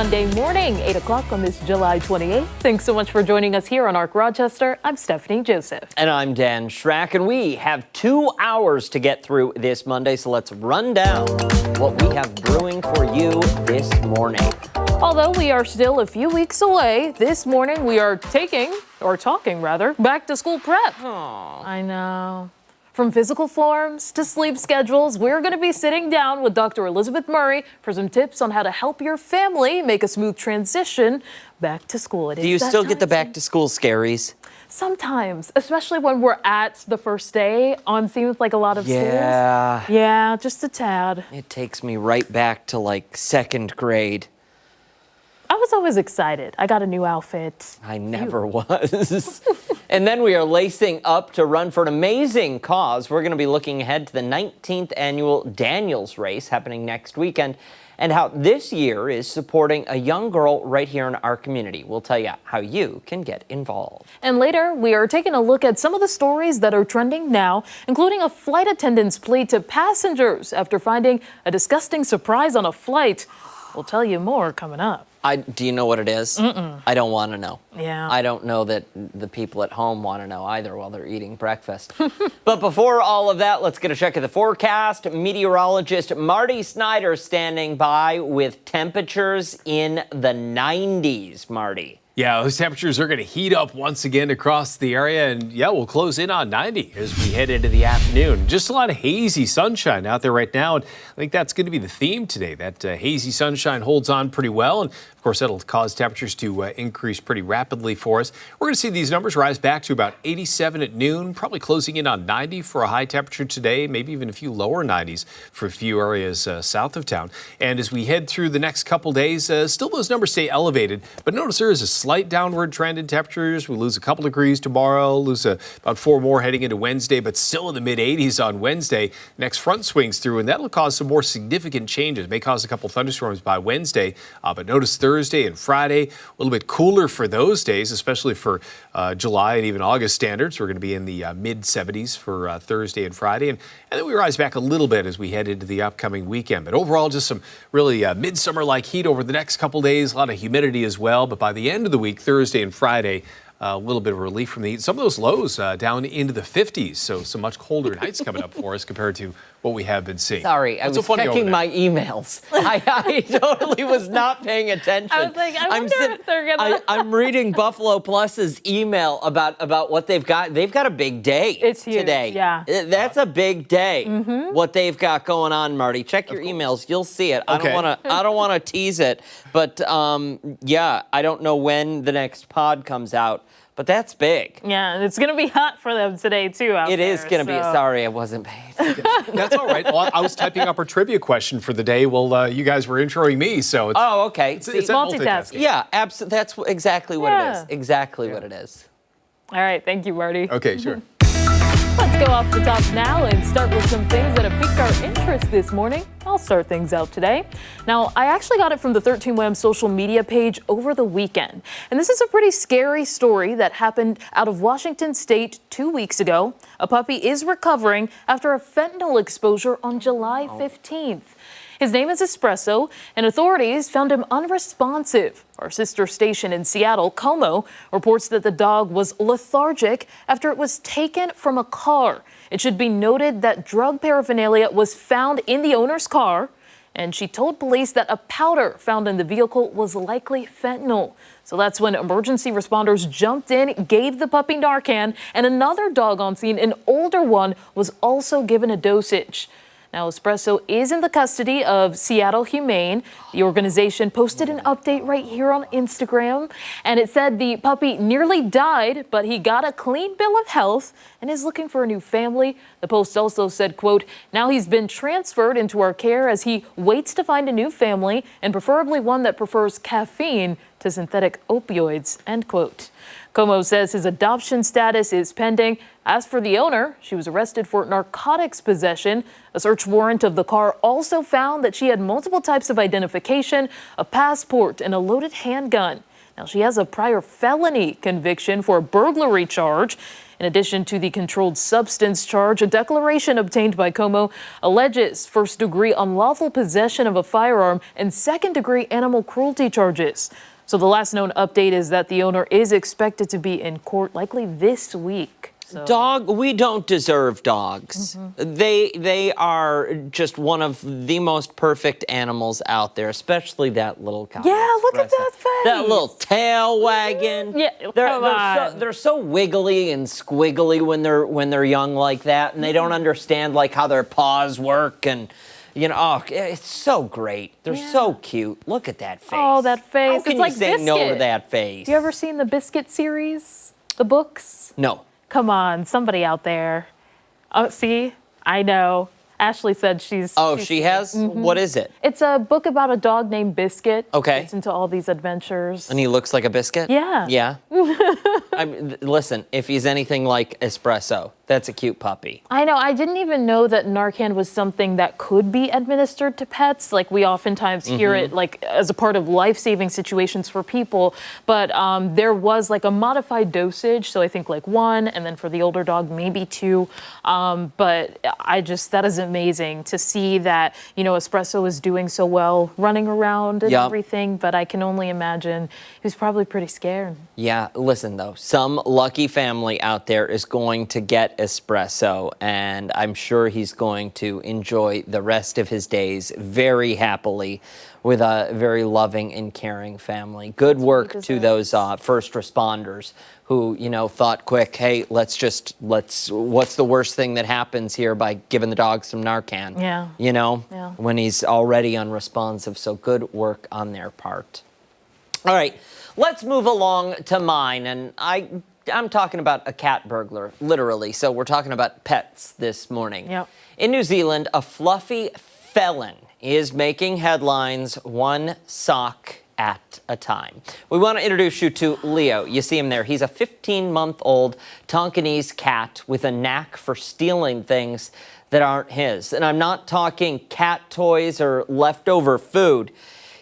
Monday morning, 8 o'clock on this July 28th. Thanks so much for joining us here on ARC Rochester. I'm Stephannie Joseph. And I'm Dan Schrack, and we have 2 hours to get through this Monday, so let's run down what we have brewing for you this morning. Although we are still a few weeks away, this morning we are talking back to school prep. Aww. I know. From physical forms to sleep schedules, we're going to be sitting down with Dr. Elizabeth Murray for some tips on how to help your family make a smooth transition back to school. Do you still get the back to school scaries? Sometimes, especially when we're at the first day on scene with like a lot of schools. Yeah, just a tad. It takes me right back to like second grade. I was always excited. I got a new outfit. I never was. And then we are lacing up to run for an amazing cause. We're going to be looking ahead to the 19th annual Daniels race happening next weekend and how this year is supporting a young girl right here in our community. We'll tell you how you can get involved. And later, we are taking a look at some of the stories that are trending now, including a flight attendant's plea to passengers after finding a disgusting surprise on a flight. We'll tell you more coming up. Do you know what it is? Mm-mm. I don't want to know. Yeah. I don't know that the people at home want to know either while they're eating breakfast. But before all of that, let's get a check of the forecast. Meteorologist Marty Snyder standing by with temperatures in the 90s, Marty. Yeah, those temperatures are going to heat up once again across the area, and yeah, we'll close in on 90 as we head into the afternoon. Just a lot of hazy sunshine out there right now, and I think that's going to be the theme today. That hazy sunshine holds on pretty well, and of course, that'll cause temperatures to increase pretty rapidly for us. We're going to see these numbers rise back to about 87 at noon, probably closing in on 90 for a high temperature today, maybe even a few lower 90s for a few areas south of town. And as we head through the next couple days, still those numbers stay elevated, but notice there is a slight downward trend in temperatures. We lose a couple degrees tomorrow, lose about 4 more heading into Wednesday, but still in the mid-80s on Wednesday. Next front swings through, and that'll cause some more significant changes. May cause a couple thunderstorms by Wednesday, but notice Thursday and Friday, a little bit cooler for those days, especially for July and even August standards. We're going to be in the mid-70s for Thursday and Friday, and then we rise back a little bit as we head into the upcoming weekend. But overall, just some really midsummer-like heat over the next couple days, a lot of humidity as well. But by the end of the week, Thursday and Friday, a little bit of relief from the heat. Some of those lows down into the 50s, so some much colder nights coming up for us compared to what we have been seeing. Sorry, I was checking my emails. I totally was not paying attention. I was like, I wonder if they're gonna. I'm reading Buffalo Plus's email about what they've got. They've got a big day. It's huge, today. yeah. That's a big day. Mm-hmm. What they've got going on, Marty. Check your emails. You'll see it. Okay. I don't want to tease it, but yeah, I don't know when the next pod comes out. But that's big. Yeah, and it's going to be hot for them today, too, out It there, is going to be. Sorry, I wasn't paid. That's all right. Well, I was typing up our trivia question for the day while you guys were introing me, so it's... Oh, okay. It's multitasking. Yeah, absolutely. That's exactly what it is. Exactly what it is. All right, thank you, Marty. Okay, sure. Let's go off the top now and start with some things that have piqued our interest this morning. I'll start things out today. Now, I actually got it from the 13WAM social media page over the weekend. And this is a pretty scary story that happened out of Washington State 2 weeks ago. A puppy is recovering after a fentanyl exposure on July 15th. His name is Espresso, and authorities found him unresponsive. Our sister station in Seattle, Como, reports that the dog was lethargic after it was taken from a car. It should be noted that drug paraphernalia was found in the owner's car, and she told police that a powder found in the vehicle was likely fentanyl. So that's when emergency responders jumped in, gave the puppy Narcan, and another dog on scene, an older one, was also given a dosage. Now, Espresso is in the custody of Seattle Humane. The organization posted an update right here on Instagram, and it said the puppy nearly died, but he got a clean bill of health and is looking for a new family. The post also said, quote, now he's been transferred into our care as he waits to find a new family and preferably one that prefers caffeine to synthetic opioids, end quote. Como says his adoption status is pending. As for the owner, she was arrested for narcotics possession. A search warrant of the car also found that she had multiple types of identification, a passport, and a loaded handgun. Now, she has a prior felony conviction for a burglary charge. In addition to the controlled substance charge, a declaration obtained by Como alleges first-degree unlawful possession of a firearm and second-degree animal cruelty charges. So the last known update is that the owner is expected to be in court likely this week. So. We don't deserve dogs. They are just one of the most perfect animals out there, especially that little guy. Yeah, look at that face. That little tail wagging. Yeah, they're so wiggly and squiggly when they're young like that, and they don't understand like how their paws work and. It's so great. They're so cute. Look at that face. Oh, that face. How can it's you like say Biscuit. no to that face? You ever seen the Biscuit series? The books? No. Come on, somebody out there. Oh, see? I know. Ashley said she's... She has? What is it? It's a book about a dog named Biscuit. Okay. Gets into all these adventures. And he looks like a biscuit? Yeah. Yeah? Listen, if he's anything like Espresso, that's a cute puppy. I know. I didn't even know that Narcan was something that could be administered to pets. Like, we oftentimes hear it, like, as a part of life-saving situations for people. But there was, like, a modified dosage. So I think, like, 1, and then for the older dog, maybe 2. But that is amazing to see that, Espresso is doing so well, running around and everything. But I can only imagine he was probably pretty scared. Yeah, listen, though, some lucky family out there is going to get Espresso, and I'm sure he's going to enjoy the rest of his days very happily with a very loving and caring family. Good work to those first responders who, thought quick, hey, what's the worst thing that happens here by giving the dog some Narcan? Yeah. When he's already unresponsive. So good work on their part. All right, let's move along to mine, and I'm talking about a cat burglar, literally. So we're talking about pets this morning. Yep. In New Zealand, a fluffy felon is making headlines one sock at a time. We want to introduce you to Leo. You see him there. He's a 15-month-old Tonkinese cat with a knack for stealing things that aren't his. And I'm not talking cat toys or leftover food.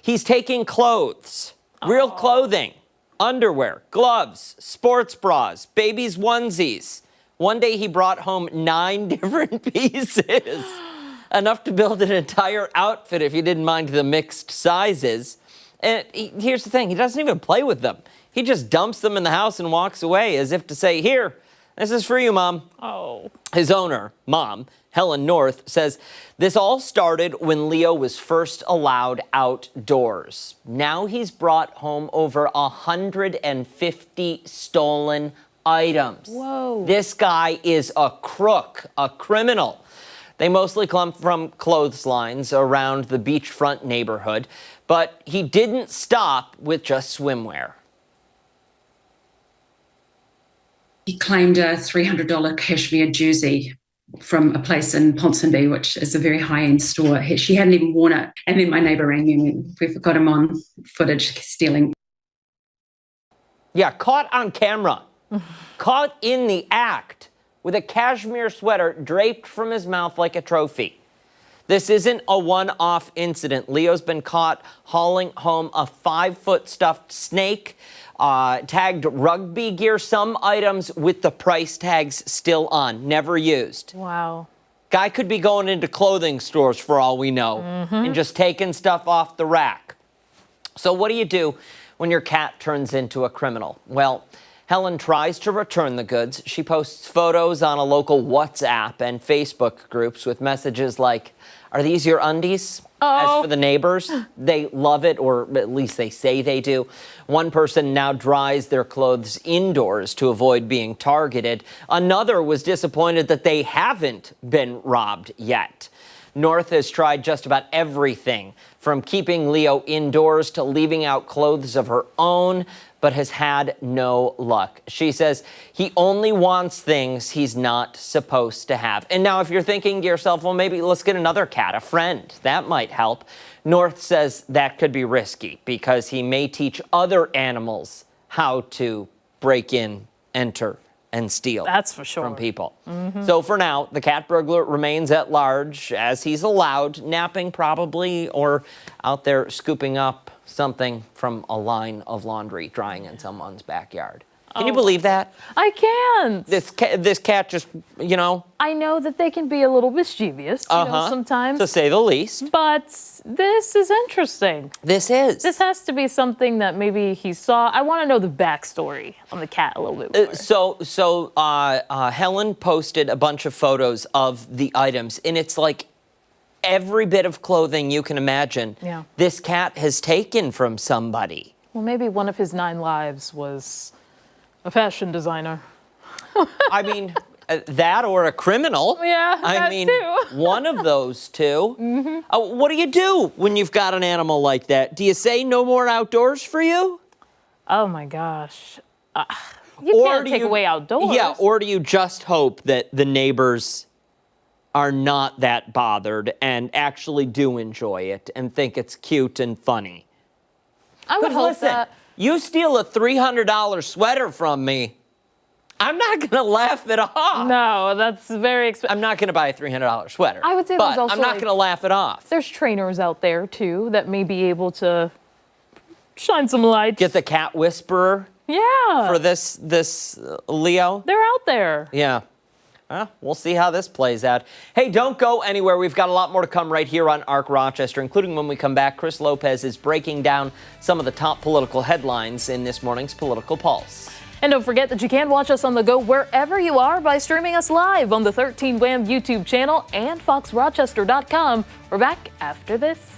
He's taking clothes, real clothing, underwear, gloves, sports bras, babies' onesies. One day he brought home 9 different pieces, enough to build an entire outfit if you didn't mind the mixed sizes. And here's the thing, he doesn't even play with them. He just dumps them in the house and walks away as if to say, here, this is for you, Mom. Oh. His owner, Mom, Helen North, says this all started when Leo was first allowed outdoors. Now he's brought home over 150 stolen items. Whoa. This guy is a crook, a criminal. They mostly come from clotheslines around the beachfront neighborhood, but he didn't stop with just swimwear. He claimed a $300 cashmere jersey from a place in Ponsonby, which is a very high-end store. She hadn't even worn it. And then my neighbour rang me and we got him on footage stealing. Yeah, caught on camera. Caught in the act with a cashmere sweater draped from his mouth like a trophy. This isn't a one-off incident. Leo's been caught hauling home a 5-foot stuffed snake, tagged rugby gear, some items with the price tags still on, never used. Wow. Guy could be going into clothing stores for all we know and just taking stuff off the rack. So what do you do when your cat turns into a criminal? Well, Helen tries to return the goods. She posts photos on a local WhatsApp and Facebook groups with messages like, are these your undies? As for the neighbors, they love it, or at least they say they do. One person now dries their clothes indoors to avoid being targeted. Another was disappointed that they haven't been robbed yet. North has tried just about everything, from keeping Leo indoors to leaving out clothes of her own, but has had no luck. She says he only wants things he's not supposed to have. And now if you're thinking to yourself, well, maybe let's get another cat, a friend, that might help. North says that could be risky because he may teach other animals how to break in, enter, and steal. That's for sure. From people. So for now, the cat burglar remains at large as he's allowed, napping probably, or out there scooping up something from a line of laundry drying in someone's backyard. Can you believe that? I can't. This cat just, I know that they can be a little mischievous, sometimes. to say the least. But this is interesting. This is. This has to be something that maybe he saw. I want to know the backstory on the cat a little bit more. So Helen posted a bunch of photos of the items, and it's like every bit of clothing you can imagine. Yeah. This cat has taken from somebody. Well, maybe one of his 9 lives was a fashion designer. I mean, that or a criminal. Yeah, I that mean, too. one of those two. What do you do when you've got an animal like that? Do you say no more outdoors for you? Oh my gosh. You can't take away outdoors. Yeah, or do you just hope that the neighbors are not that bothered and actually do enjoy it and think it's cute and funny? I would hope listen, that. You steal a $300 sweater from me, I'm not going to laugh it off. No, that's very expensive. I'm not going to buy a $300 sweater. I would say but there's also I'm not like- going to laugh it off. There's trainers out there too that may be able to shine some light. Get the cat whisperer Yeah. for this Leo. They're out there. Yeah. Well, we'll see how this plays out. Hey, don't go anywhere. We've got a lot more to come right here on ARC Rochester, including when we come back. Chris Lopez is breaking down some of the top political headlines in this morning's Political Pulse. And don't forget that you can watch us on the go wherever you are by streaming us live on the 13 WHAM YouTube channel and foxrochester.com. We're back after this.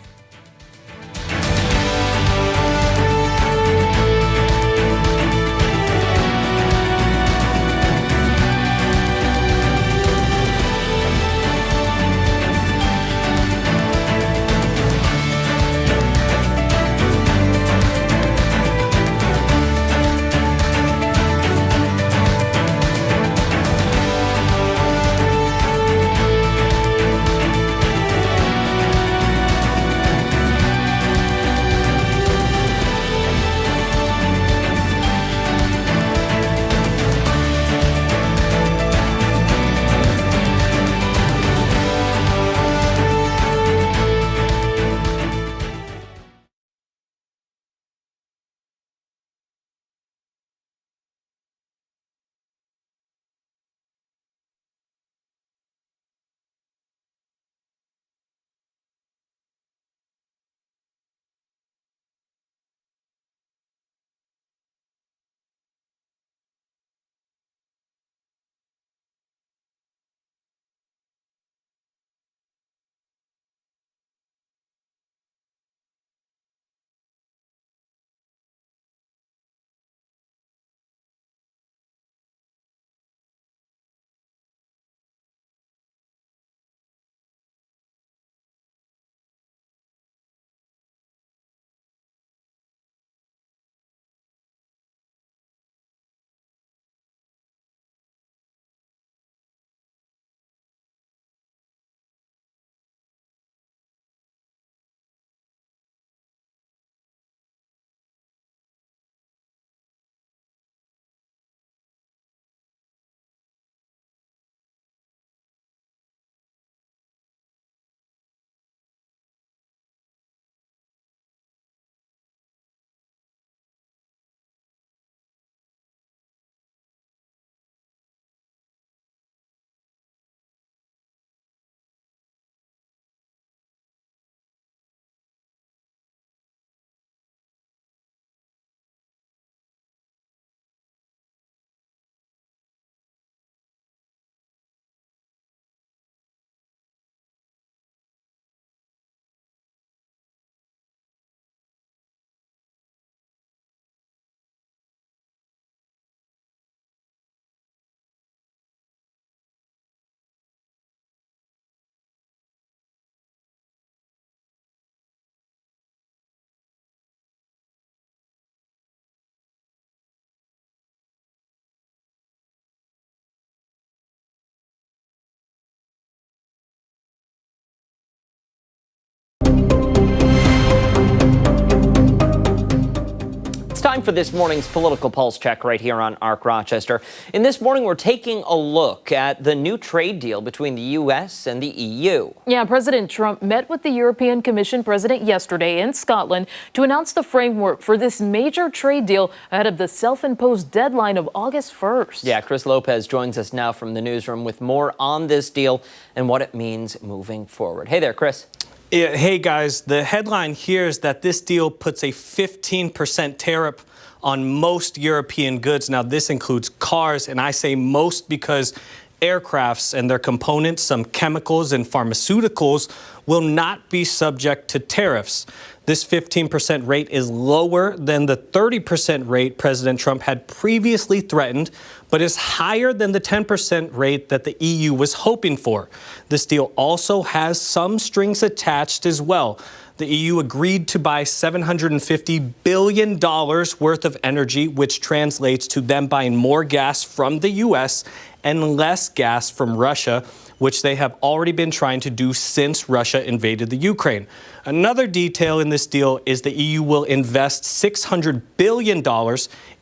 time for this morning's political pulse check right here on ARC Rochester. And this morning, we're taking a look at the new trade deal between the U.S. and the EU. Yeah, President Trump met with the European Commission president yesterday in Scotland to announce the framework for this major trade deal ahead of the self-imposed deadline of August 1st. Yeah, Chris Lopez joins us now from the newsroom with more on this deal and what it means moving forward. Hey there, Chris. Yeah, hey guys, the headline here is that this deal puts a 15% tariff on most European goods. Now, this includes cars, and I say most because aircrafts and their components, some chemicals and pharmaceuticals, will not be subject to tariffs. This 15% rate is lower than the 30% rate President Trump had previously threatened, but is higher than the 10% rate that the EU was hoping for. This deal also has some strings attached as well. The EU agreed to buy $750 billion worth of energy, which translates to them buying more gas from the U.S. and less gas from Russia, which they have already been trying to do since Russia invaded the Ukraine. Another detail in this deal is the EU will invest $600 billion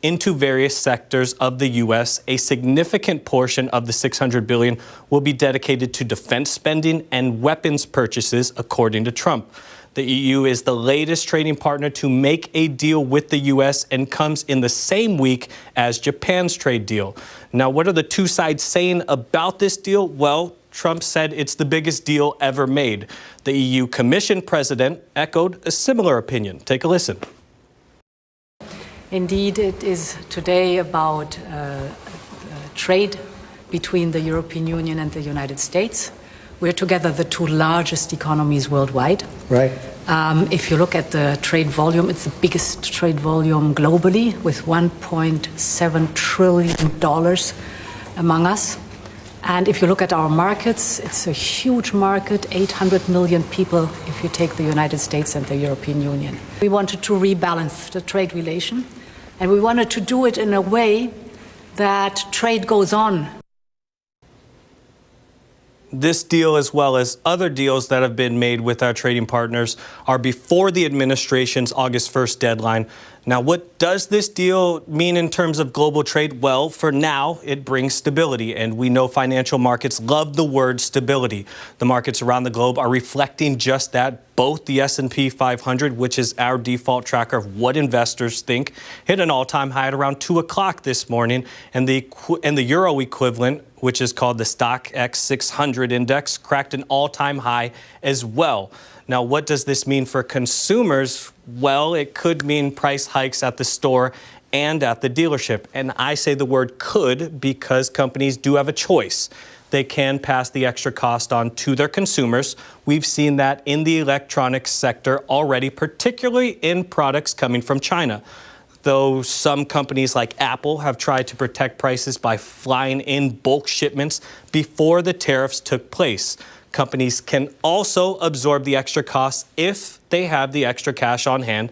into various sectors of the U.S. A significant portion of the $600 billion will be dedicated to defense spending and weapons purchases, according to Trump. The EU is the latest trading partner to make a deal with the U.S. and comes in the same week as Japan's trade deal. Now, what are the two sides saying about this deal? Well, Trump said it's the biggest deal ever made. The EU Commission president echoed a similar opinion. Take a listen. Indeed, it is today about trade between the European Union and the United States. We're together the two largest economies worldwide. Right. If you look at the trade volume, it's the biggest trade volume globally with $1.7 trillion among us. And if you look at our markets, it's a huge market, 800 million people if you take the United States and the European Union. We wanted to rebalance the trade relation, and we wanted to do it in a way that trade goes on. This deal, as well as other deals that have been made with our trading partners, are before the administration's August 1st deadline. Now, what does this deal mean in terms of global trade? Well, for now, it brings stability, and we know financial markets love the word stability. The markets around the globe are reflecting just that. Both the S&P 500, which is our default tracker of what investors think, hit an all-time high at around 2 o'clock this morning, and the euro equivalent, which is called the Stock X 600 index, cracked an all-time high as well. Now, what does this mean for consumers? Well, it could mean price hikes at the store and at the dealership. And I say the word could because companies do have a choice. They can pass the extra cost on to their consumers. We've seen that in the electronics sector already, particularly in products coming from China. Though some companies like Apple have tried to protect prices by flying in bulk shipments before the tariffs took place. Companies can also absorb the extra costs if they have the extra cash on hand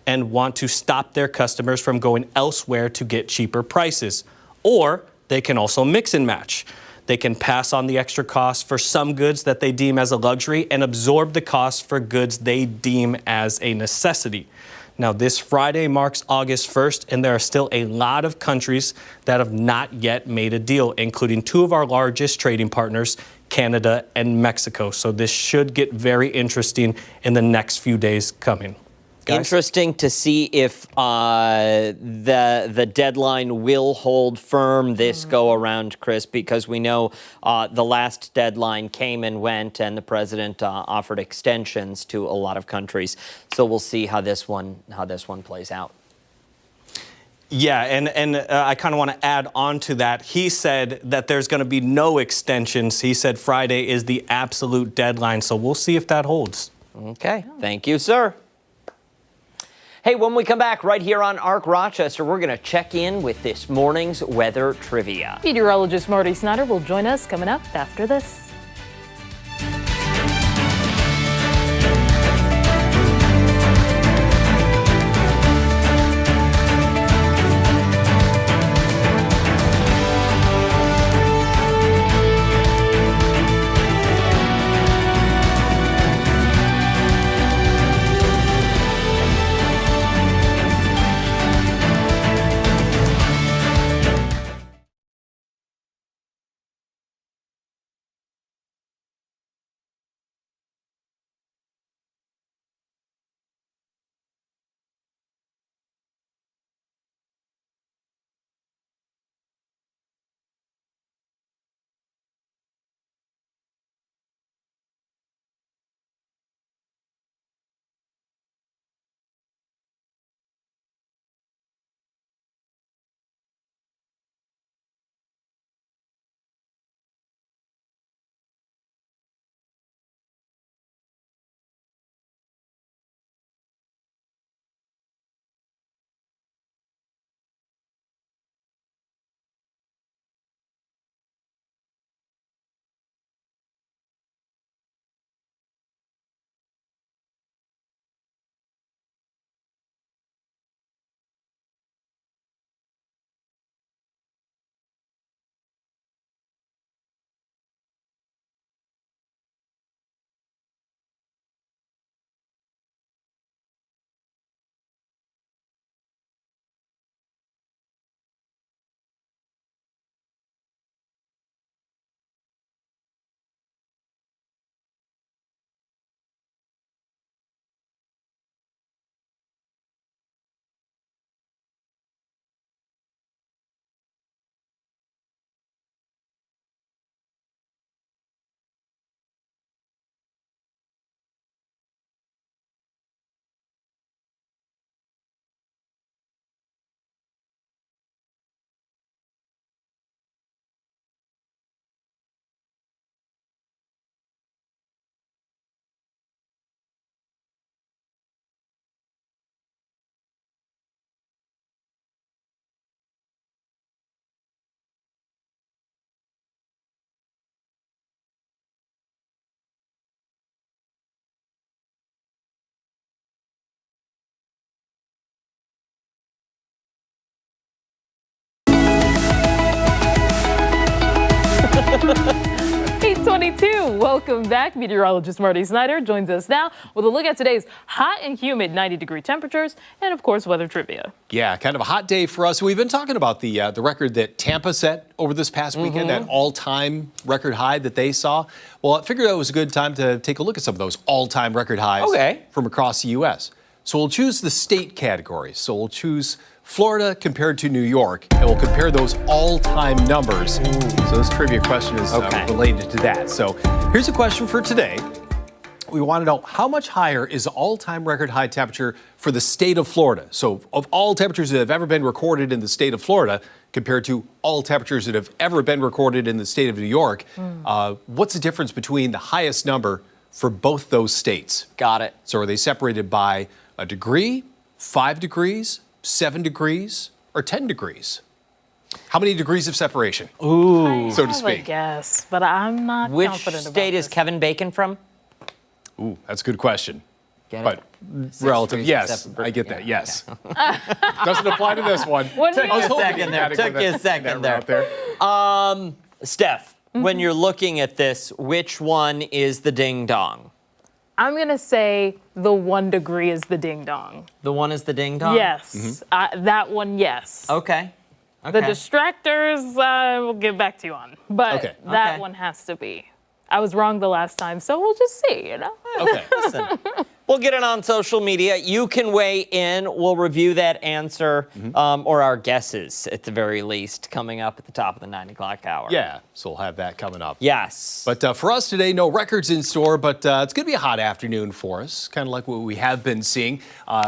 and want to stop their customers from going elsewhere to get cheaper prices. Or they can also mix and match. They can pass on the extra costs for some goods that they deem as a luxury and absorb the costs for goods they deem as a necessity. Now, this Friday marks August 1st, and there are still a lot of countries that have not yet made a deal, including two of our largest trading partners, Canada and Mexico. So this should get very interesting in the next few days coming. Guys? Interesting to see if the deadline will hold firm this go around, Chris, because we know the last deadline came and went, and the president offered extensions to a lot of countries. So we'll see how this one plays out. Yeah, and I kind of want to add on to that. He said that there's going to be no extensions. He said Friday is the absolute deadline. So we'll see if that holds. Okay. Thank you, sir. Hey, when we come back right here on ARC Rochester, we're going to check in with this morning's weather trivia. Meteorologist Marty Snyder will join us coming up after this. 7:22. Welcome back. Meteorologist Marty Snyder joins us now with a look at today's hot and humid 90-degree temperatures and, of course, weather trivia. Yeah, kind of a hot day for us. We've been talking about the record that Tampa set over this past weekend, that all-time record high that they saw. Well, I figured it was a good time to take a look at some of those all-time record highs from across the U.S. So we'll choose the state categories. So we'll choose Florida compared to New York, and we'll compare those all-time numbers. So this trivia question is related to that. So here's a question for today. We want to know how much higher is the all-time record high temperature for the state of Florida. So of all temperatures that have ever been recorded in the state of Florida compared to all temperatures that have ever been recorded in the state of New York, what's the difference between the highest number for both those states? Got it. So are they separated by a degree, 5 degrees, 7 degrees, or 10 degrees? How many degrees of separation? Ooh, so to speak. I guess, but I'm not Which confident about state is this. Kevin Bacon from? Ooh, that's a good question. Get But it? relative, degrees yes, separate. I get that, Yeah, yes. Doesn't apply to this one. What do Took you you a guys- second there. Took you a second there. There. Steph, when you're looking at this, which one is the ding dong? I'm going to say the 1 degree is the ding dong. The one is the ding dong? Yes. That one, yes. Okay. The distractors, we'll get back to you on. But that Okay. one has to be. I was wrong the last time, so we'll just see, you know? Okay. Listen, we'll get it on social media. You can weigh in. We'll review that answer, or our guesses at the very least, coming up at the top of the 9 o'clock hour. Yeah, so we'll have that coming up. Yes. But for us today, no records in store, but it's going to be a hot afternoon for us, kind of like what we have been seeing.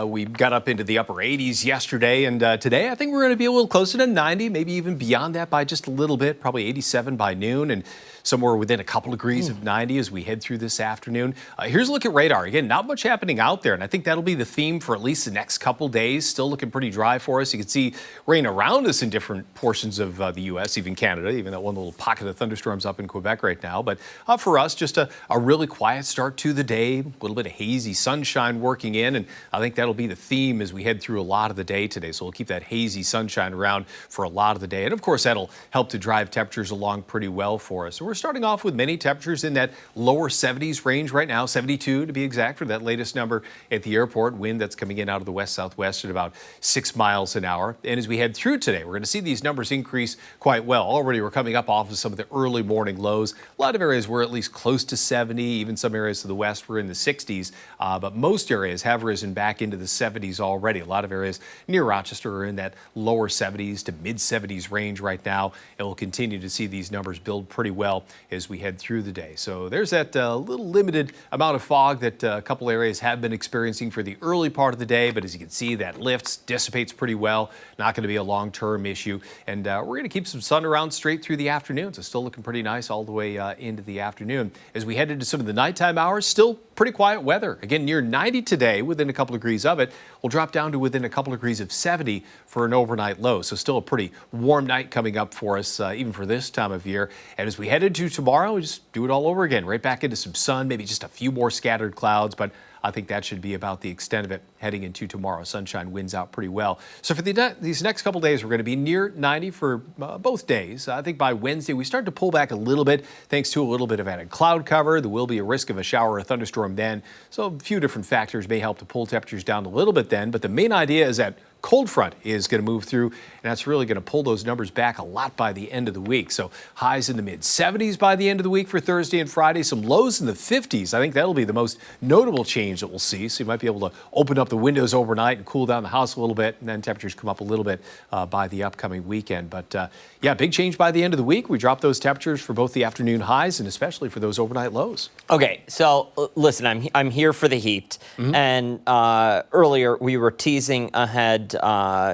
We got up into the upper 80s yesterday, and today I think we're going to be a little closer to 90, maybe even beyond that by just a little bit, probably 87 by noon, and somewhere within a couple degrees of 90 as we head through this afternoon. Here's a look at radar. Again, not much happening out there, and I think that'll be the theme for at least the next couple days. Still looking pretty dry for us. You can see rain around us in different portions of the U.S., even Canada, even that one little pocket of thunderstorms up in Quebec right now. But for us, just a really quiet start to the day, a little bit of hazy sunshine working in, and I think that'll be the theme as we head through a lot of the day today. So we'll keep that hazy sunshine around for a lot of the day, and of course that'll help to drive temperatures along pretty well for us. So we're starting off with many temperatures in that lower 70s range right now, 72 to be exact for that latest number at the airport. Wind that's coming in out of the west-southwest at about 6 miles an hour. And as we head through today, we're going to see these numbers increase quite well. Already we're coming up off of some of the early morning lows. A lot of areas were at least close to 70, even some areas to the west were in the 60s, but most areas have risen back into the 70s already. A lot of areas near Rochester are in that lower 70s to mid 70s range right now, and we'll continue to see these numbers build pretty well as we head through the day. So there's that little limited amount of fog that a couple areas have been experiencing for the early part of the day, but as you can see, that lifts, dissipates pretty well. Not going to be a long-term issue, and we're going to keep some sun around straight through the afternoon, so still looking pretty nice all the way into the afternoon. As we head into some of the nighttime hours, still pretty quiet weather. Again, near 90 today, within a couple of degrees of it. We'll drop down to within a couple of degrees of 70 for an overnight low, so still a pretty warm night coming up for us, even for this time of year. And as we head into tomorrow, we just do it all over again, right back into some sun, maybe just a few more scattered clouds, but I think that should be about the extent of it heading into tomorrow. Sunshine wins out pretty well. So for these next couple days, we're going to be near 90 for both days. I think by Wednesday, we start to pull back a little bit thanks to a little bit of added cloud cover. There will be a risk of a shower or a thunderstorm then. So a few different factors may help to pull temperatures down a little bit then. But the main idea is that cold front is going to move through, and that's really going to pull those numbers back a lot by the end of the week. So highs in the mid 70s by the end of the week for Thursday and Friday, some lows in the 50s. I think that'll be the most notable change that we'll see. So you might be able to open up the windows overnight and cool down the house a little bit, and then temperatures come up a little bit by the upcoming weekend. But yeah, big change by the end of the week. We drop those temperatures for both the afternoon highs and especially for those overnight lows. Okay, so listen, I'm here for the heat, and earlier we were teasing ahead,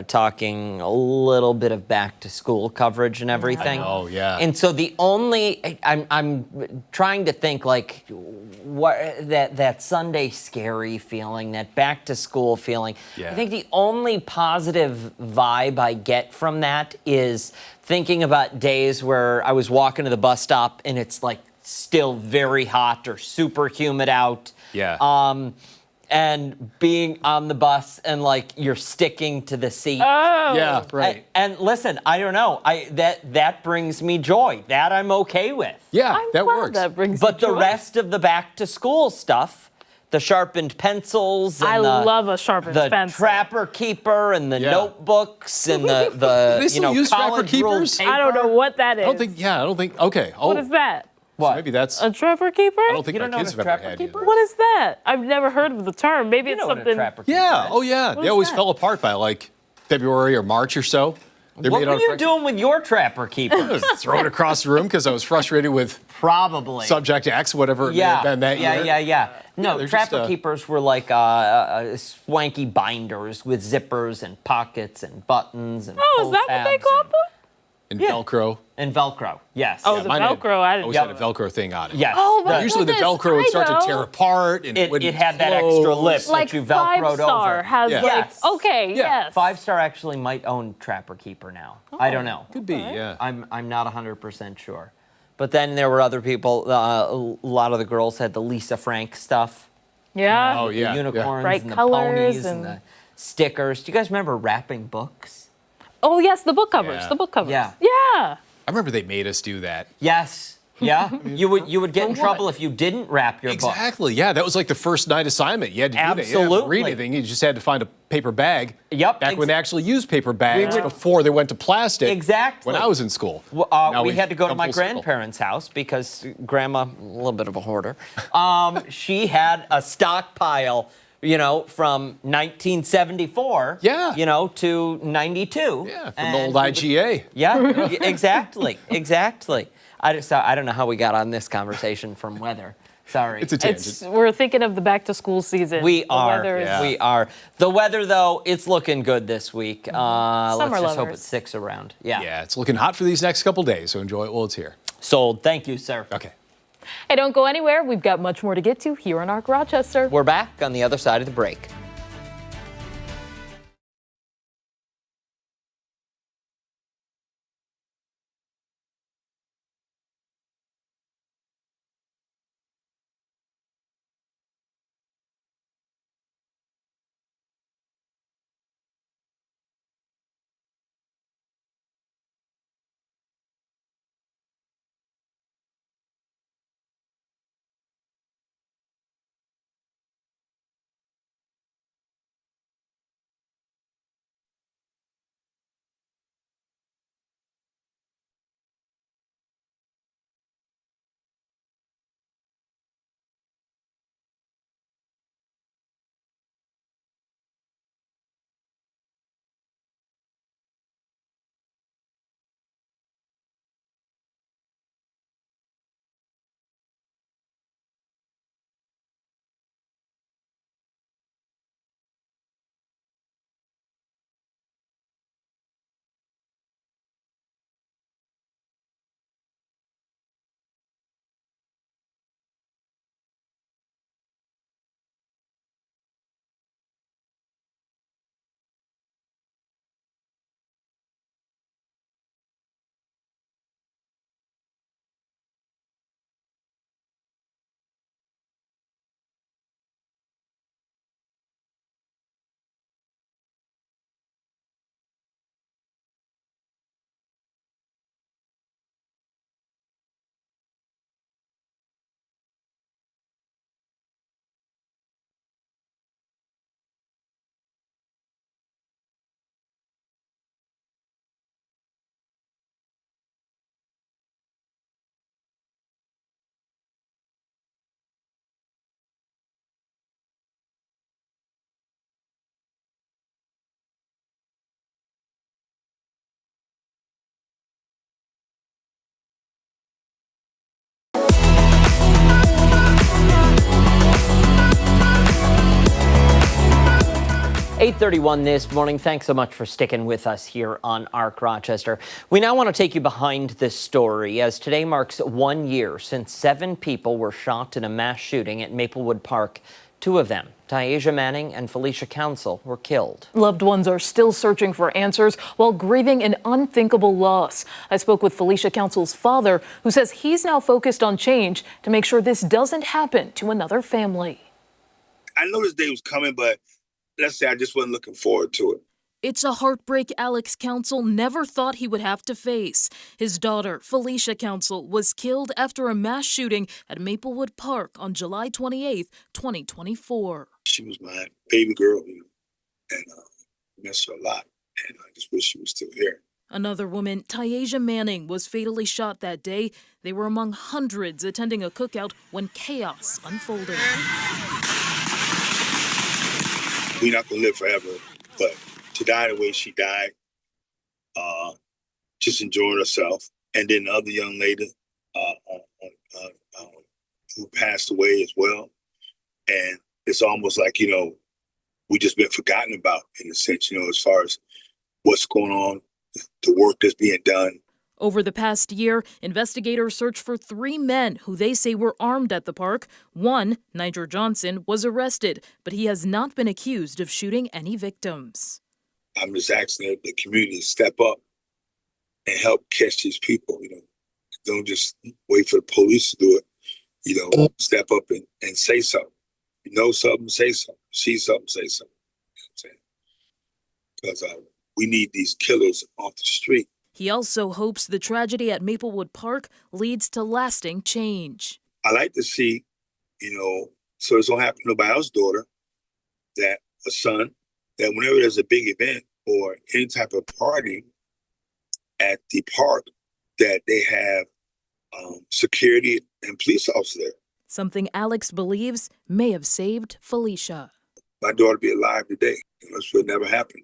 talking a little bit of back to school coverage and everything. Oh yeah. And so the only I'm trying to think like what that Sunday scary feeling, that back to school feeling. Yeah. I think the only positive vibe I get from that is thinking about days where I was walking to the bus stop and it's like still very hot or super humid out. Yeah. and being on the bus and like you're sticking to the seat. Yeah, right. And listen, I don't know. That brings me joy. That I'm okay with. Yeah, I'm that glad works. That brings But you the joy. rest of the back to school stuff, the sharpened pencils, and I love a sharpened the pencil. trapper keeper, and the Yeah. notebooks, and the they still use trapper college ruled keepers? paper. I don't know what that is. I don't think. Okay. Oh, What is that? What? maybe that's. A trapper keeper? I don't think You my don't know kids what have a ever trapper had keeper either. What is that? I've never heard of the term. Maybe You it's know what a something. trapper keeper Yeah. is. Oh, yeah. They is always that? fell apart by like February or March or so. They're What made were out you of doing with your trapper keeper? Just throw it across the room because I was frustrated with Probably. subject X, whatever it may have been that year. Yeah. No, they're trapper just, keepers were like swanky binders with zippers and pockets and buttons and Oh, is pull that what they tabs call and- them? And Velcro. And Velcro, yes. Oh, the Mine had- Velcro, I didn't always know had a Velcro thing on it. Yes. Oh, my Usually the goodness, Velcro would start I to tear know. apart and It wouldn't had that close. extra lip Like that you Velcroed 5-star over. has Yeah. like, Yes. okay, Yeah. yes. 5-star actually might own Trapper Keeper now. I don't know. Could be, yeah. I'm not 100% sure. But then there were other people. A lot of the girls had the Lisa Frank stuff. Yeah. Oh, yeah. The unicorns Bright and the colors ponies and- and the stickers. Do you guys remember wrapping books? Oh, yes, the book covers. Yeah. The book covers. Yeah. Yeah. I remember they made us do that. Yes. Yeah. you would get in For trouble what? if you didn't wrap your book. Exactly. Yeah, that was like the first night assignment. You had to do that. You didn't have to Absolutely. read anything. You just had to find a paper bag. Yep, Back when they actually used paper bags would- before they went to plastic. Exactly. When I was in school. We Now we've had to go to come my full circle. grandparents' house because Grandma, a little bit of a hoarder, she had a stockpile, from 1974, Yeah. to 92. Yeah, from And the old we would- IGA. Yeah, exactly. I don't know how we got on this conversation from weather. Sorry. It's a tangent. We're thinking of the back to school season. We The are. weather is- Yeah. We are. The weather, though, it's looking good this week. Let's Summer just hope lovers. it sticks around. Yeah. Yeah, it's looking hot for these next couple days, so enjoy it while it's here. Sold. Thank you, sir. Okay. Hey, don't go anywhere. We've got much more to get to here in Arc Rochester. We're back on the other side of the break. .31 this morning. Thanks so much for sticking with us here on Arc Rochester. We now want to take you behind this story as today marks 1 year since 7 people were shot in a mass shooting at Maplewood Park. 2 of them, Taisha Manning and Felicia Council, were killed. Loved ones are still searching for answers while grieving an unthinkable loss. I spoke with Felicia Council's father, who says he's now focused on change to make sure this doesn't happen to another family. I know this day was coming, but let's say I just wasn't looking forward to it. It's a heartbreak Alex Council never thought he would have to face. His daughter, Felicia Council, was killed after a mass shooting at Maplewood Park on July 28, 2024. She was my baby girl, and I miss her a lot, and I just wish she was still here. Another woman, Tayasia Manning, was fatally shot that day. They were among hundreds attending a cookout when chaos unfolded. We're not going to live forever, but to die the way she died, just enjoying herself. And then the other young lady who passed away as well. And it's almost like, we just been forgotten about in a sense, as far as what's going on, the work that's being done. Over the past year, investigators searched for 3 men who they say were armed at the park. One, Niger Johnson, was arrested, but he has not been accused of shooting any victims. I'm just asking the community to step up and help catch these people. Don't just wait for the police to do it. Step up and say something. You know something, say something. See something, say something. You know what I'm saying? Because we need these killers off the street. He also hopes the tragedy at Maplewood Park leads to lasting change. I like to see, so it don't happen to nobody else's daughter, that a son, that whenever there's a big event or any type of party at the park, that they have security and police officers there. Something Alex believes may have saved Felicia. My daughter be alive today. This would never happen.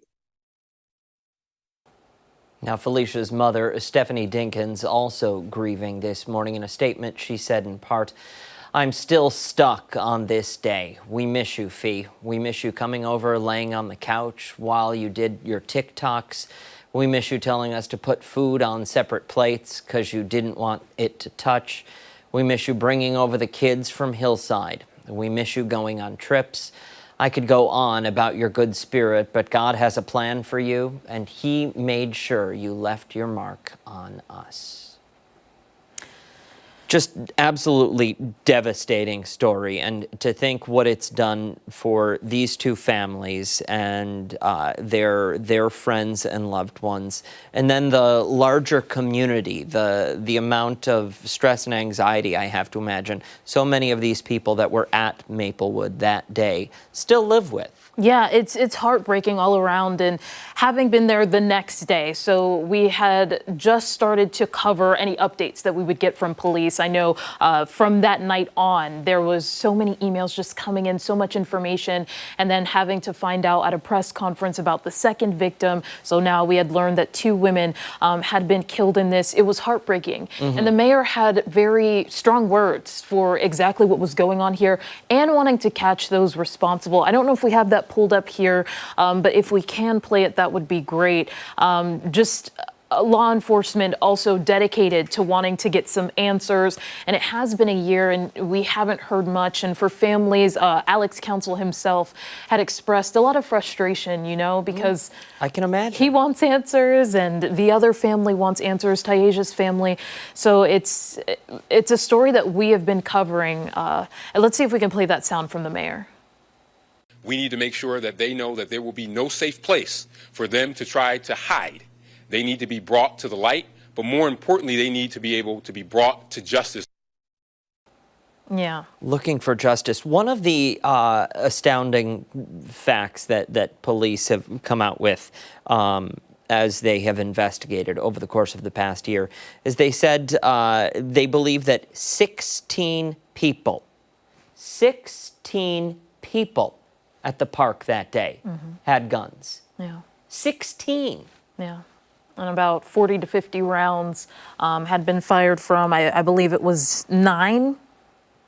Now, Felicia's mother, Stephannie Dinkins, also grieving this morning. In a statement, she said in part, "I'm still stuck on this day. We miss you, Fee. We miss you coming over, laying on the couch while you did your TikToks. We miss you telling us to put food on separate plates because you didn't want it to touch. We miss you bringing over the kids from Hillside. We miss you going on trips. I could go on about your good spirit, but God has a plan for you, and He made sure you left your mark on us." Just absolutely devastating story, and to think what it's done for these two families and their friends and loved ones, and then the larger community, the amount of stress and anxiety, I have to imagine so many of these people that were at Maplewood that day still live with. Yeah, it's heartbreaking all around, and having been there the next day, so we had just started to cover any updates that we would get from police. I know from that night on, there was so many emails just coming in, so much information, and then having to find out at a press conference about the second victim. So now we had learned that 2 women had been killed in this. It was heartbreaking. And the mayor had very strong words for exactly what was going on here and wanting to catch those responsible. I don't know if we have that pulled up here, but if we can play it, that would be great. Just law enforcement also dedicated to wanting to get some answers, and it has been a year and we haven't heard much. And for families, Alex Council himself had expressed a lot of frustration, because I can imagine he wants answers and the other family wants answers, Tayasia's family. So it's a story that we have been covering. And let's see if we can play that sound from the mayor. We need to make sure that they know that there will be no safe place for them to try to hide. They need to be brought to the light, but more importantly, they need to be able to be brought to justice. Yeah. Looking for justice. One of the astounding facts that police have come out with as they have investigated over the course of the past year is they said they believe that 16 people at the park that day had guns. Yeah. 16. Yeah. And about 40 to 50 rounds had been fired from, I believe it was nine,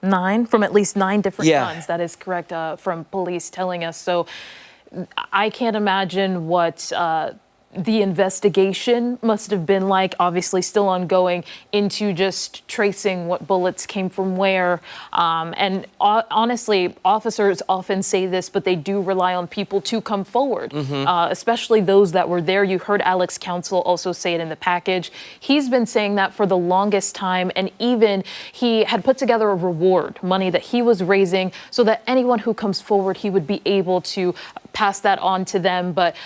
from at least 9 different guns. That is correct, from police telling us. So I can't imagine what the investigation must have been like, obviously still ongoing, into just tracing what bullets came from where. And honestly, officers often say this, but they do rely on people to come forward, especially those that were there. You heard Alex Counsel also say it in the package. He's been saying that for the longest time, and even he had put together a reward, money that he was raising, so that anyone who comes forward, he would be able to pass that on to them. But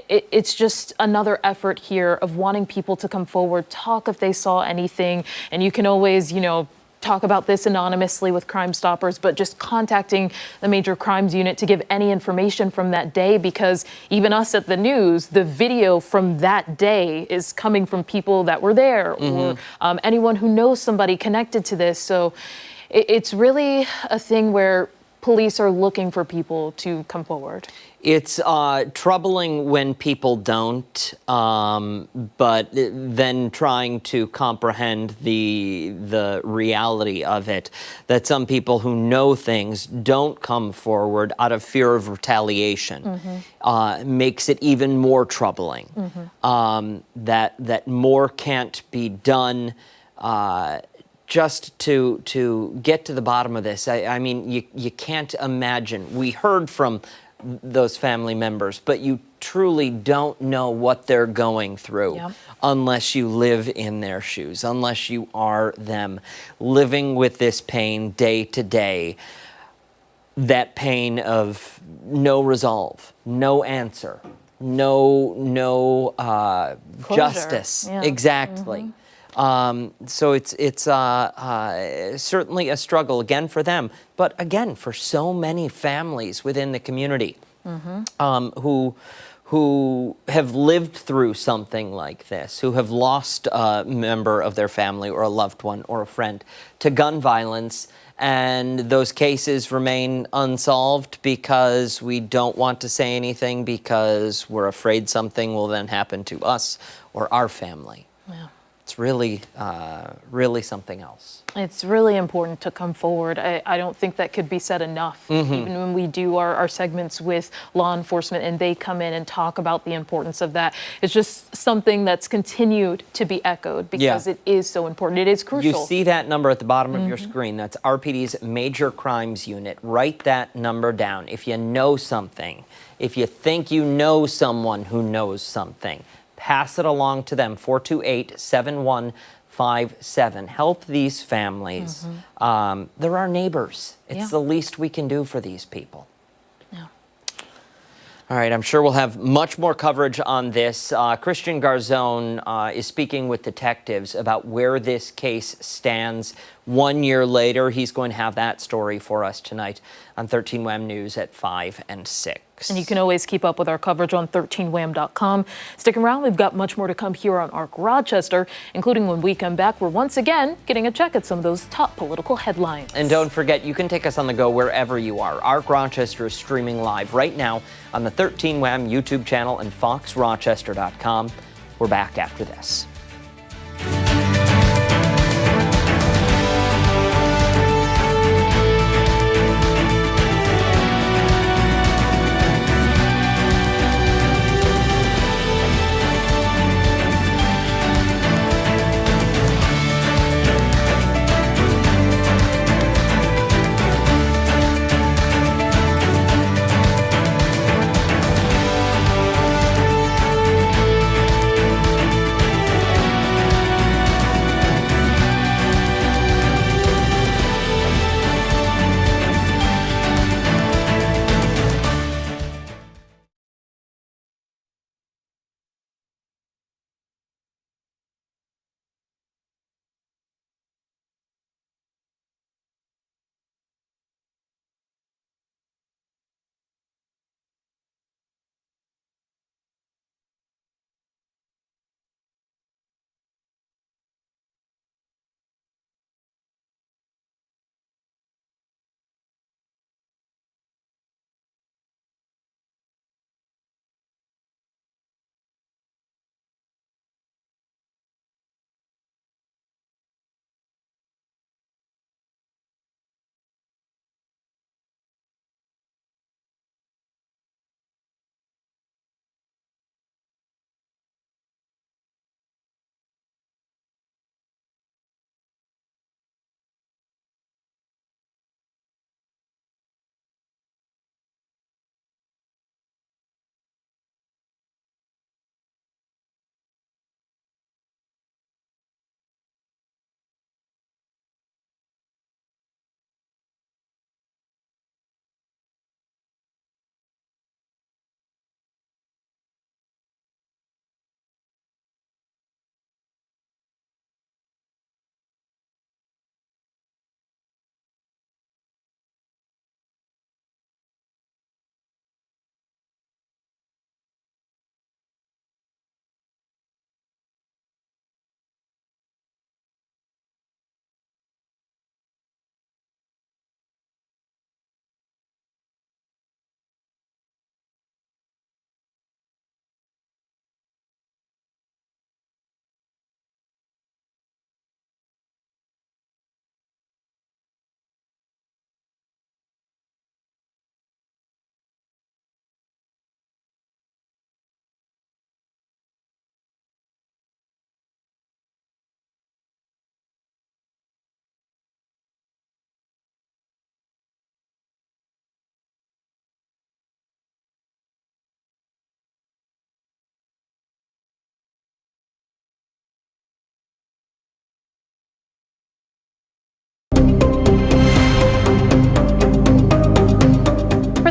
it's just another effort here of wanting people to come forward, talk if they saw anything. And you can always, talk about this anonymously with Crime Stoppers, but just contacting the Major Crimes Unit to give any information from that day, because even us at the news, the video from that day is coming from people that were there or anyone who knows somebody connected to this. So it's really a thing where police are looking for people to come forward. It's troubling when people don't, but then trying to comprehend the reality of it, that some people who know things don't come forward out of fear of retaliation, makes it even more troubling. That more can't be done just to get to the bottom of this. I mean, you can't imagine. We heard from those family members, but you truly don't know what they're going through unless you live in their shoes, unless you are them, living with this pain day to day, that pain of no resolve, no answer, no justice. Exactly. So it's certainly a struggle, again, for them, but again, for so many families within the community who have lived through something like this, who have lost a member of their family or a loved one or a friend to gun violence, and those cases remain unsolved because we don't want to say anything because we're afraid something will then happen to us or our family. It's really, really something else. It's really important to come forward. I don't think that could be said enough. Even when we do our segments with law enforcement and they come in and talk about the importance of that, it's just something that's continued to be echoed because it is so important. It is crucial. You see that number at the bottom of your screen. That's RPD's Major Crimes Unit. Write that number down. If you know something, if you think you know someone who knows something, pass it along to them, 428-7157. Help these families. They're our neighbors. It's the least we can do for these people. All right, I'm sure we'll have much more coverage on this. Christian Garzone is speaking with detectives about where this case stands 1 year later. He's going to have that story for us tonight on 13WHAM News at 5 and 6. And you can always keep up with our coverage on 13wham.com. Stick around, we've got much more to come here on ARC Rochester, including when we come back, we're once again getting a check at some of those top political headlines. And don't forget, you can take us on the go wherever you are. ARC Rochester is streaming live right now on the 13WHAM YouTube channel and foxrochester.com. We're back after this.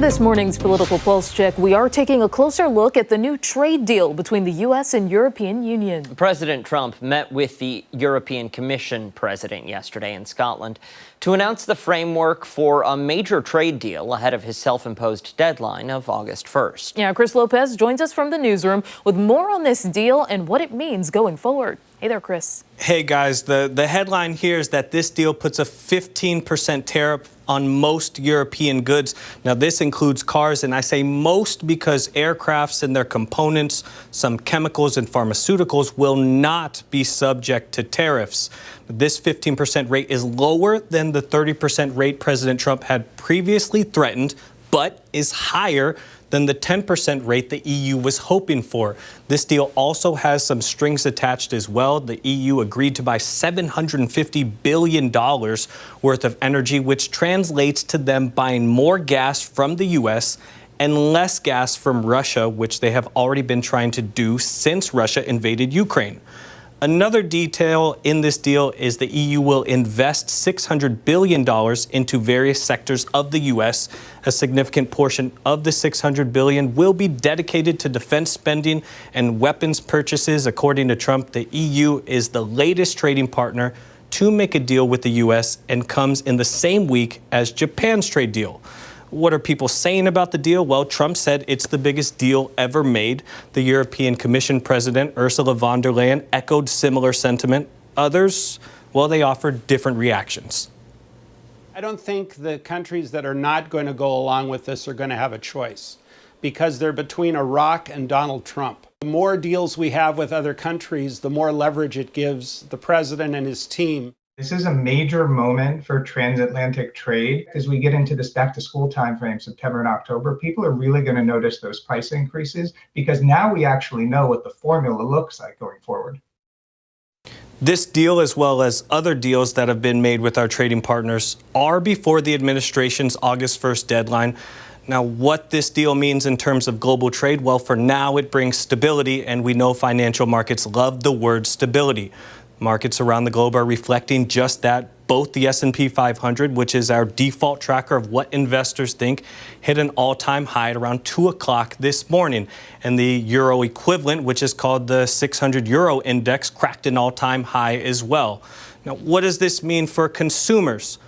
this morning's Political Pulse Check, we are taking a closer look at the new trade deal between the U.S. and European Union. President Trump met with the European Commission president yesterday in Scotland to announce the framework for a major trade deal ahead of his self-imposed deadline of August 1st. Yeah, Chris Lopez joins us from the newsroom with more on this deal and what it means going forward. Hey there, Chris. Hey guys, the headline here is that this deal puts a 15% tariff on most European goods. Now this includes cars, and I say most because aircrafts and their components, some chemicals and pharmaceuticals will not be subject to tariffs. This 15% rate is lower than the 30% rate President Trump had previously threatened, but is higher than the 10% rate the EU was hoping for. This deal also has some strings attached as well. The EU agreed to buy $750 billion worth of energy, which translates to them buying more gas from the US and less gas from Russia, which they have already been trying to do since Russia invaded Ukraine. Another detail in this deal is the EU will invest $600 billion into various sectors of the U.S. A significant portion of the $600 billion will be dedicated to defense spending and weapons purchases. According to Trump, the EU is the latest trading partner to make a deal with the U.S. and comes in the same week as Japan's trade deal. What are people saying about the deal? Well, Trump said it's the biggest deal ever made. The European Commission President, Ursula von der Leyen, echoed similar sentiment. Others, well, they offered different reactions. I don't think the countries that are not going to go along with this are going to have a choice because they're between Iraq and Donald Trump. The more deals we have with other countries, the more leverage it gives the president and his team. This is a major moment for transatlantic trade. As we get into this back-to-school timeframe, September and October, people are really going to notice those price increases because now we actually know what the formula looks like going forward. This deal, as well as other deals that have been made with our trading partners, are before the administration's August 1st deadline. Now, what this deal means in terms of global trade, well, for now, it brings stability, and we know financial markets love the word stability. Markets around the globe are reflecting just that. Both the S&P 500, which is our default tracker of what investors think, hit an all-time high at around 2 o'clock this morning. And the euro equivalent, which is called the 600 euro index, cracked an all-time high as well. Now, what does this mean for consumers?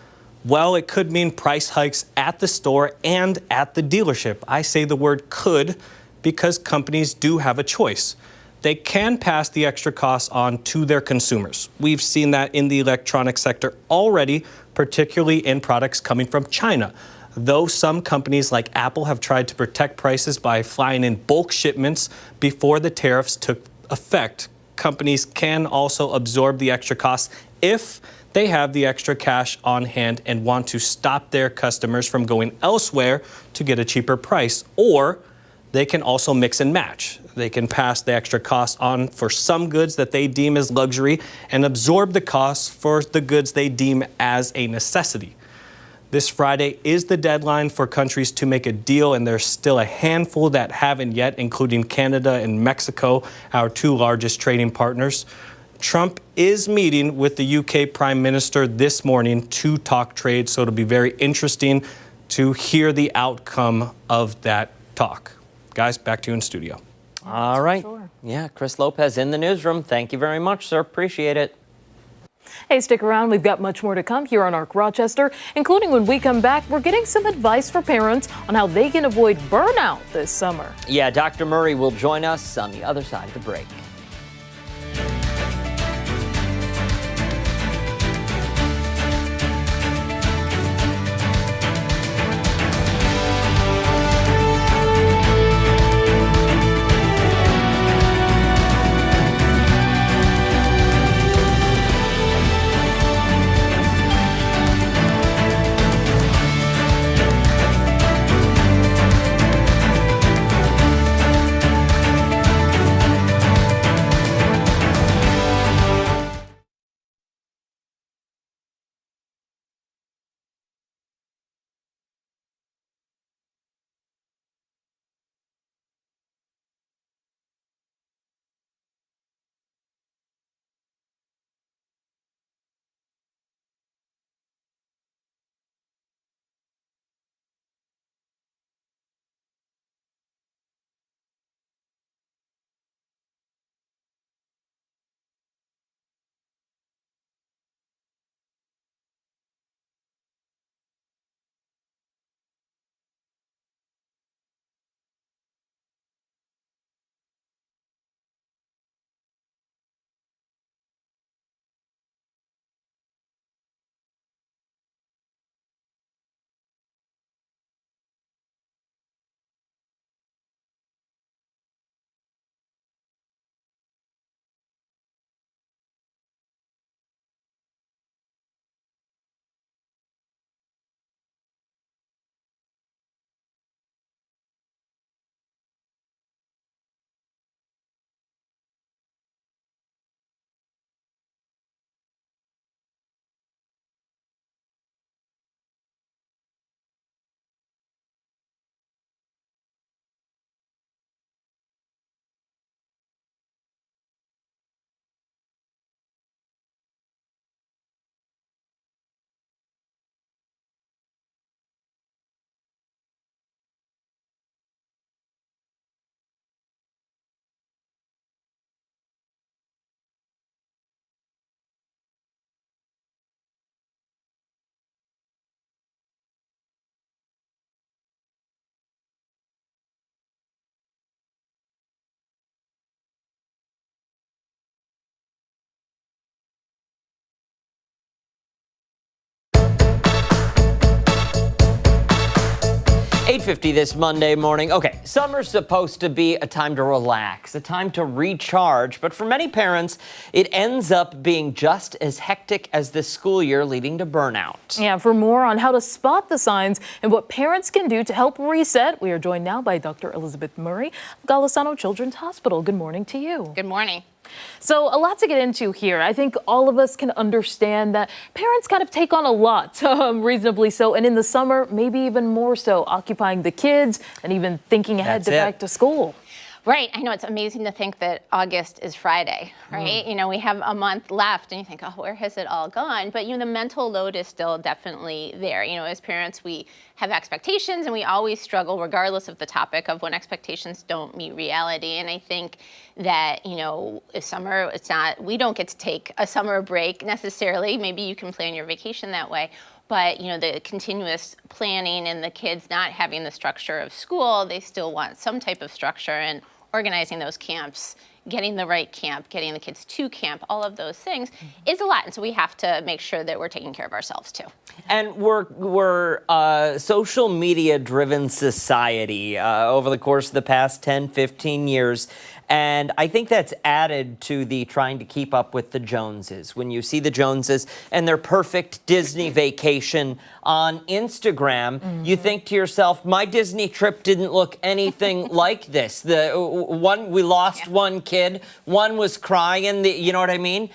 Well, it could mean price hikes at the store and at the dealership. I say the word could because companies do have a choice. They can pass the extra costs on to their consumers. We've seen that in the electronics sector already, particularly in products coming from China. Though some companies like Apple have tried to protect prices by flying in bulk shipments before the tariffs took effect, companies can also absorb the extra costs if they have the extra cash on hand and want to stop their customers from going elsewhere to get a cheaper price. Or they can also mix and match. They can pass the extra cost on for some goods that they deem as luxury and absorb the costs for the goods they deem as a necessity. This Friday is the deadline for countries to make a deal, and there's still a handful that haven't yet, including Canada and Mexico, our two largest trading partners. Trump is meeting with the UK Prime Minister this morning to talk trade, so it'll be very interesting to hear the outcome of that talk. Guys, back to you in studio. All right. Sure. Yeah, Chris Lopez in the newsroom. Thank you very much, sir. Appreciate it. Hey, stick around. We've got much more to come here on ARC Rochester, including when we come back, we're getting some advice for parents on how they can avoid burnout this summer. Yeah, Dr. Murray will join us on the other side of the break. 8:50 this Monday morning. Okay, summer's supposed to be a time to relax, a time to recharge, but for many parents, it ends up being just as hectic as this school year, leading to burnout. Yeah, for more on how to spot the signs and what parents can do to help reset, we are joined now by Dr. Elizabeth Murray of Golisano Children's Hospital. Good morning to you. Good morning. So a lot to get into here. I think all of us can understand that parents kind of take on a lot, reasonably so, and in the summer, maybe even more so, occupying the kids and even thinking ahead to back to school. Right. I know it's amazing to think that August is Friday, right? You know, we have a month left and you think, oh, where has it all gone? But, you know, the mental load is still definitely there. You know, as parents, we have expectations and we always struggle regardless of the topic of when expectations don't meet reality. And I think that, you know, if summer, we don't get to take a summer break necessarily. Maybe you can plan your vacation that way. But, you know, the continuous planning and the kids not having the structure of school, they still want some type of structure, and organizing those camps, getting the right camp, getting the kids to camp, all of those things is a lot. And so we have to make sure that we're taking care of ourselves too. And we're a social media driven society over the course of the past 10, 15 years. And I think that's added to the trying to keep up with the Joneses. When you see the Joneses and their perfect Disney vacation on Instagram, you think to yourself, my Disney trip didn't look anything like this. We lost one kid, one was crying, you know what I mean?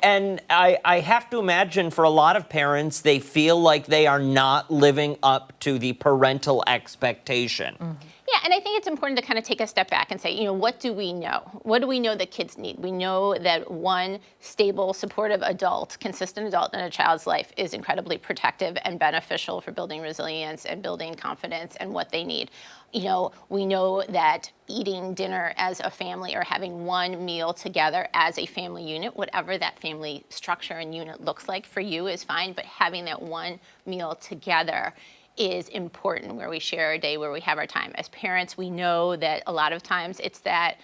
And I have to imagine for a lot of parents, they feel like they are not living up to the parental expectation. Yeah, and I think it's important to kind of take a step back and say, you know, what do we know? What do we know that kids need? We know that one stable, supportive adult, consistent adult in a child's life is incredibly protective and beneficial for building resilience and building confidence and what they need. You know, we know that eating dinner as a family or having one meal together as a family unit, whatever that family structure and unit looks like for you is fine, but having that one meal together is important, where we share our day, where we have our time. As parents, we know that a lot of times it's that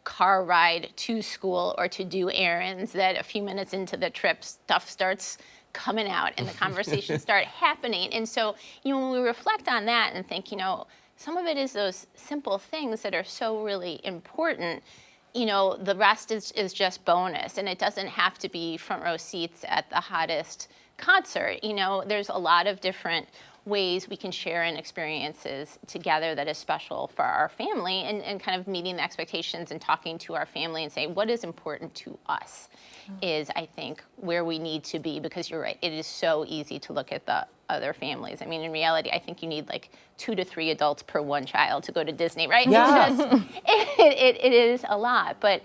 car ride to school or to do errands that a few minutes into the trip, stuff starts coming out and the conversations start happening. And so, you know, when we reflect on that and think, you know, some of it is those simple things that are so really important, you know, the rest is just bonus. And it doesn't have to be front row seats at the hottest concert. You know, there's a lot of different ways we can share in experiences together that is special for our family, and kind of meeting the expectations and talking to our family and saying what is important to us is, I think, where we need to be, because you're right, it is so easy to look at the other families. I mean, in reality, I think you need like 2 to 3 adults per one child to go to Disney, right? Yeah. It is a lot, but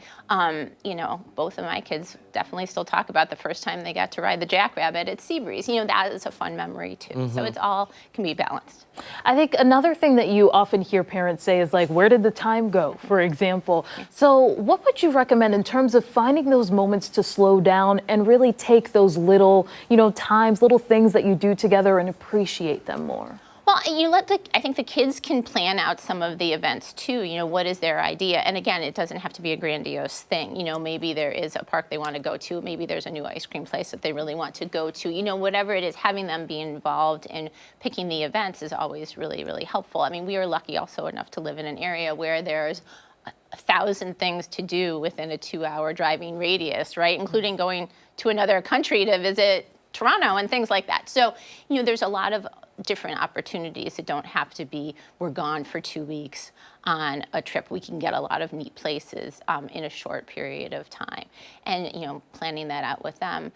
you know, both of my kids definitely still talk about the first time they got to ride the jackrabbit at Seabreeze. You know, that is a fun memory too. So it's all can be balanced. I think another thing that you often hear parents say is like, where did the time go, for example? So what would you recommend in terms of finding those moments to slow down and really take those little, you know, times, little things that you do together and appreciate them more? Well, I think the kids can plan out some of the events too. You know, what is their idea? And again, it doesn't have to be a grandiose thing. You know, maybe there is a park they want to go to. Maybe there's a new ice cream place that they really want to go to. You know, whatever it is, having them be involved in picking the events is always really, really helpful. I mean, we are lucky also enough to live in an area where there's 1,000 things to do within a 2-hour driving radius, right? Including going to another country to visit Toronto and things like that. So, you know, there's a lot of different opportunities that don't have to be, we're gone for 2 weeks on a trip. We can get a lot of neat places in a short period of time. And, you know, planning that out with them,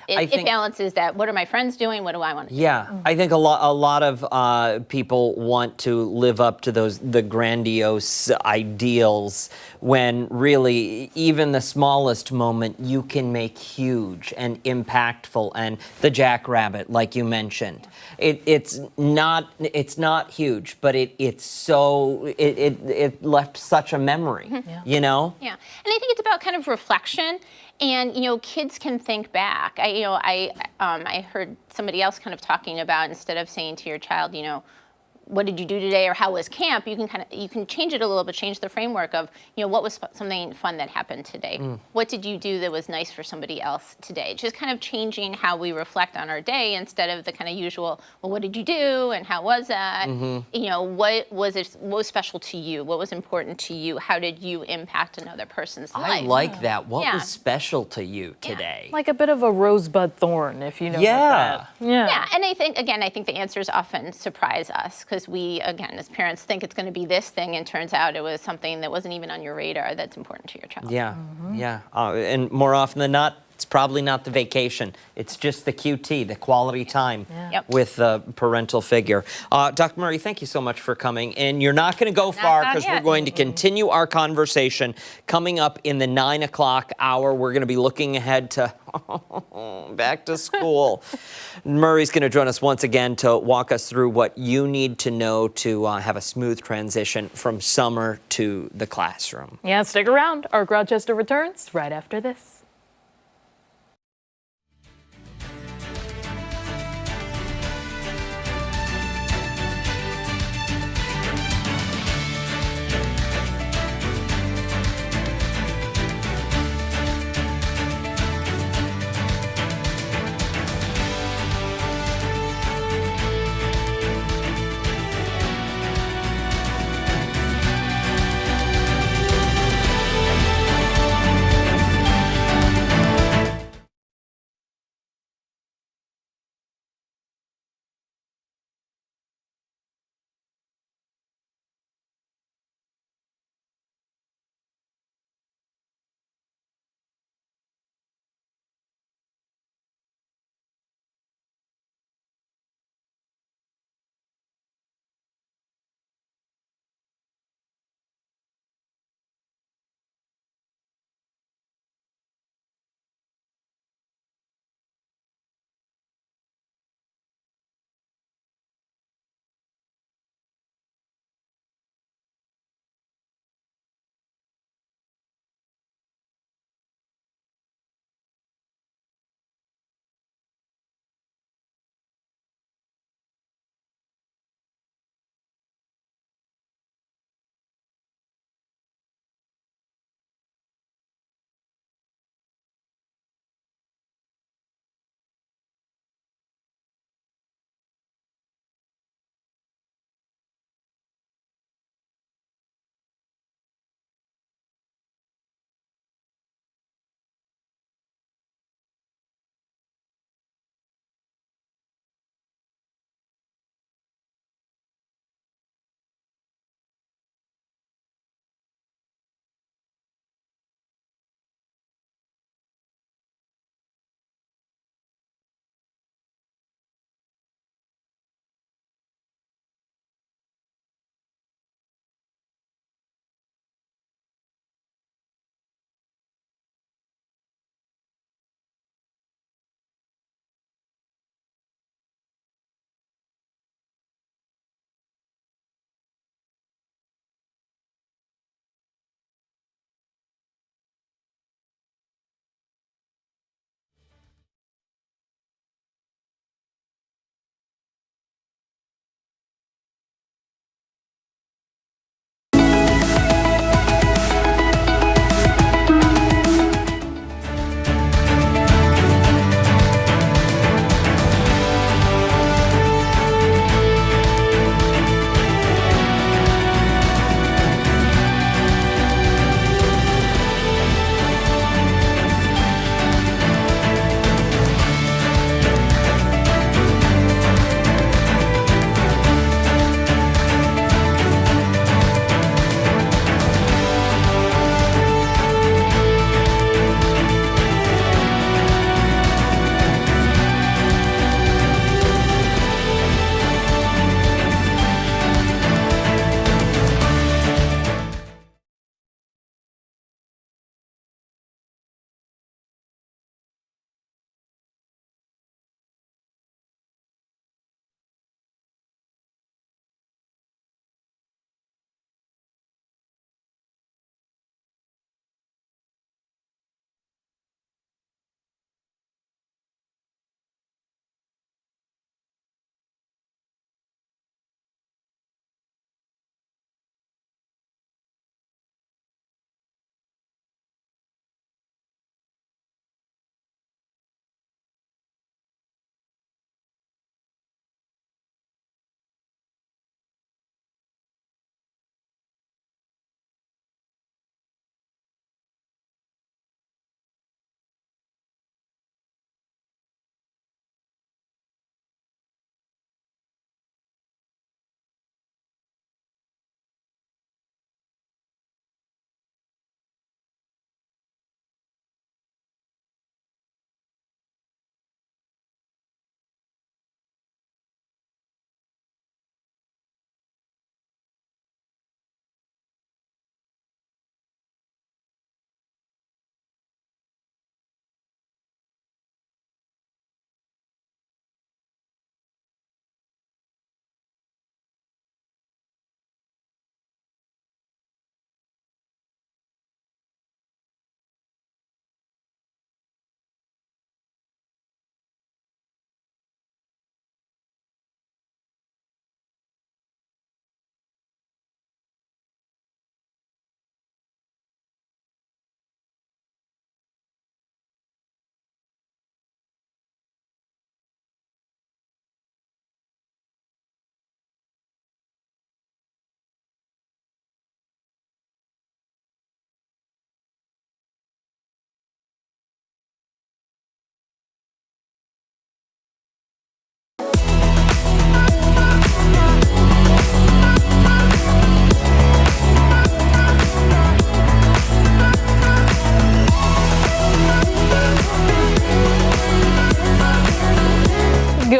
it balances that. What are my friends doing? What do I want to do? Yeah, I think a lot of people want to live up to the grandiose ideals, when really even the smallest moment you can make huge and impactful. And the jackrabbit, like you mentioned, it's not huge, but it left such a memory. You know. Yeah, and I think it's about kind of reflection. And, you know, kids can think back. I heard somebody else kind of talking about, instead of saying to your child, you know, what did you do today, or how was camp, you can change it a little bit, change the framework of, what was something fun that happened today? What did you do that was nice for somebody else today? Just kind of changing how we reflect on our day instead of the kind of usual, well, what did you do and how was that? What was special to you? What was important to you? How did you impact another person's life? I like that. What was special to you today? Like a bit of a rosebud thorn, if you know. Yeah. Yeah, and I think the answers often surprise us because we, again, as parents think it's going to be this thing, and turns out it was something that wasn't even on your radar that's important to your child. Yeah, yeah. And more often than not, it's probably not the vacation. It's just the QT, the quality time with the parental figure. Dr. Murray, thank you so much for coming. And you're not going to go far because we're going to continue our conversation. Coming up in the 9 o'clock hour, we're going to be looking ahead to back to school. Murray's going to join us once again to walk us through what you need to know to have a smooth transition from summer to the classroom. Yeah, stick around. Our Rochester returns right after this.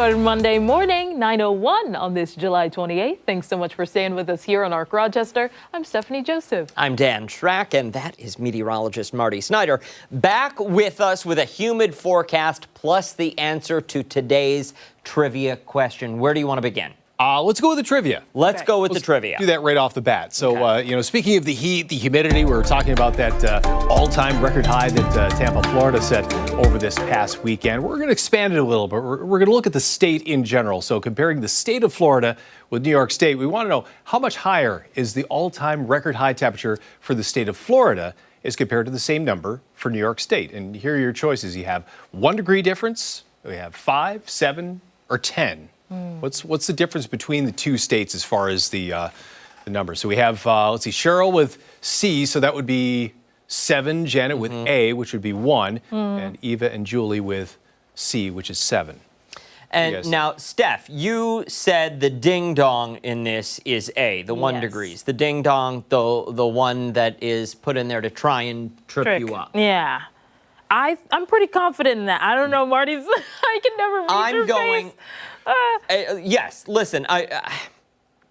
Good Monday morning, 9:01 on this July 28th. Thanks so much for staying with us here on ARC Rochester. I'm Stephannie Joseph. I'm Dan Schrack, and that is meteorologist Marty Snyder. Back with us with a humid forecast plus the answer to today's trivia question. Where do you want to begin? Let's go with the trivia. Let's go with the trivia. Do that right off the bat. So, speaking of the heat, the humidity, we were talking about that all-time record high that Tampa, Florida set over this past weekend. We're going to expand it a little bit. We're going to look at the state in general. So comparing the state of Florida with New York State, we want to know how much higher is the all-time record high temperature for the state of Florida as compared to the same number for New York State. And here are your choices. You have 1 degree difference, we have 5, 7, or 10. What's the difference between the two states as far as the numbers? So we have, let's see, Cheryl with C, so that would be 7, Janet with A, which would be 1, and Eva and Julie with C, which is 7. And now, Steph, you said the ding-dong in this is A, the 1 degrees. The ding-dong, the one that is put in there to try and trip you up. Yeah. I'm pretty confident in that. I don't know, Marty's. I can never read your face. Yes, listen, I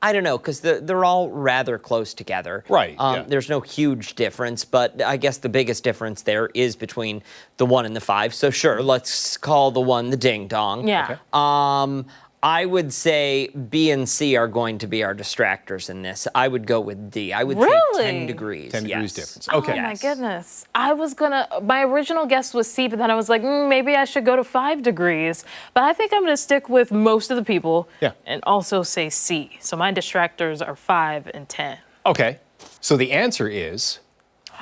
don't know, because they're all rather close together. Right. There's no huge difference, but I guess the biggest difference there is between the 1 and the 5. So sure, let's call the 1 the ding-dong. Yeah. Okay. I would say B and C are going to be our distractors in this. I would go with D. I would say 10 degrees. 10 degrees difference. Okay. Oh, my goodness. My original guess was C, but then I was like, maybe I should go to 5 degrees. But I think I'm going to stick with most of the people and also say C. So my distractors are 5 and 10. Okay. So the answer is...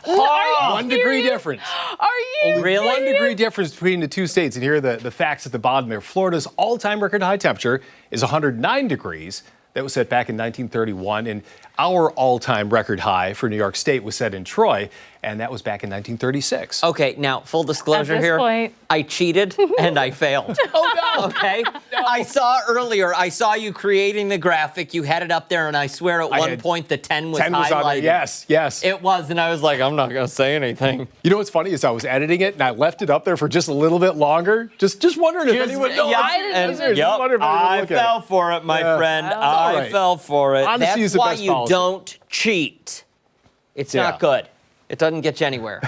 1 degree difference. Are you Only 1 degree difference between the two states. And here are the facts at the bottom there. Florida's all-time record high temperature is 109 degrees. That was set back in 1931. And our all-time record high for New York State was set in Troy, and that was back in 1936. Okay, now, full disclosure At this here. point. I cheated, and I failed. Oh, no. Okay? No. I saw you creating the graphic. You had it up there, and I swear at one point the 10 was 10 was highlighted. on there. Yes. It was, and I was like, I'm not going to say anything. You know what's funny is I was editing it, and I left it up there for just a little bit longer. Just wondering if anyone knows. I fell for it, my friend. I fell for it. Honesty is That's the why best you policy. don't cheat. It's not good. It doesn't get you anywhere.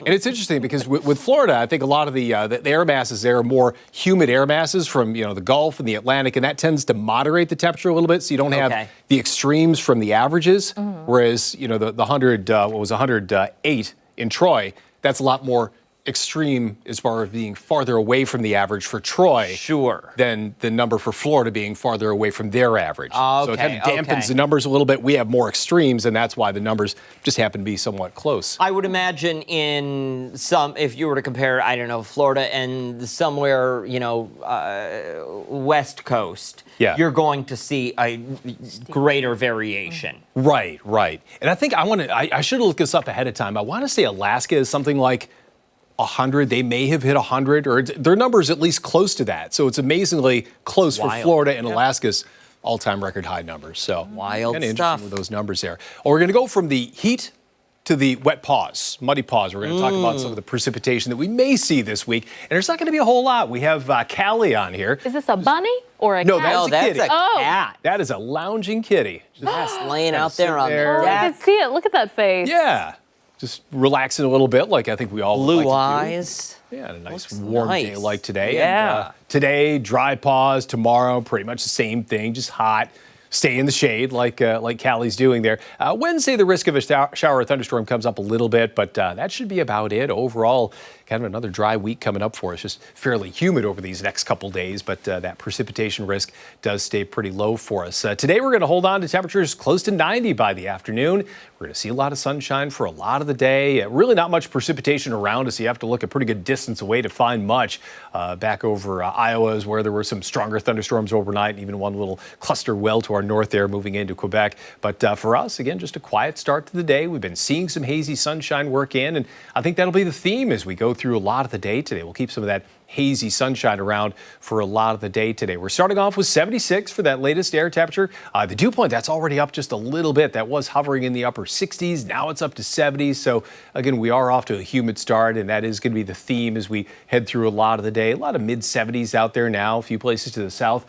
And it's interesting because with Florida, I think a lot of the air masses there are more humid air masses from the Gulf and the Atlantic, and that tends to moderate the temperature a little bit, so you don't have the extremes from the averages. Whereas the 108 in Troy, that's a lot more extreme as far as being farther away from the average for Troy. Sure. Than the number for Florida being farther away from their average. So it kind of dampens the numbers a little bit. We have more extremes, and that's why the numbers just happen to be somewhat close. I would imagine if you were to compare, I don't know, Florida and somewhere, West Coast, you're going to see a greater variation. Right. And I think I should have looked this up ahead of time. I want to say Alaska is something like 100. They may have hit 100, or their number is at least close to that. So it's amazingly close for Florida and Alaska's all-time record high numbers. So wild kind of stuff interesting with those numbers there. Well, we're going to go from the heat to the wet pause, muddy pause. We're going to talk about some of the precipitation that we may see this week, and there's not going to be a whole lot. We have Kelley on here. Is this a bunny or a cat? No, that's a kitty. A cat. That is a lounging kitty. Just laying out there on the I can see it. Look at that face. Yeah. Just relaxing a little bit, like I think we all blue like to do. eyes. Yeah, and a nice warm day like today. Yeah. And, today, dry pause. Tomorrow, pretty much the same thing, just hot. Stay in the shade like Callie's doing there. Wednesday, the risk of a shower or thunderstorm comes up a little bit, but that should be about it. Overall, kind of another dry week coming up for us. Just fairly humid over these next couple days, but that precipitation risk does stay pretty low for us. Today, we're going to hold on to temperatures close to 90 by the afternoon. We're going to see a lot of sunshine for a lot of the day. Really not much precipitation around us. You have to look a pretty good distance away to find much. Back over Iowa is where there were some stronger thunderstorms overnight, and even one little cluster well to our north there moving into Quebec. But for us, again, just a quiet start to the day. We've been seeing some hazy sunshine work in, and I think that'll be the theme as we go through a lot of the day today. We'll keep some of that hazy sunshine around for a lot of the day today. We're starting off with 76 for that latest air temperature. The dew point, that's already up just a little bit. That was hovering in the upper 60s. Now it's up to 70s. So again, we are off to a humid start, and that is going to be the theme as we head through a lot of the day. A lot of mid 70s out there now. A few places to the south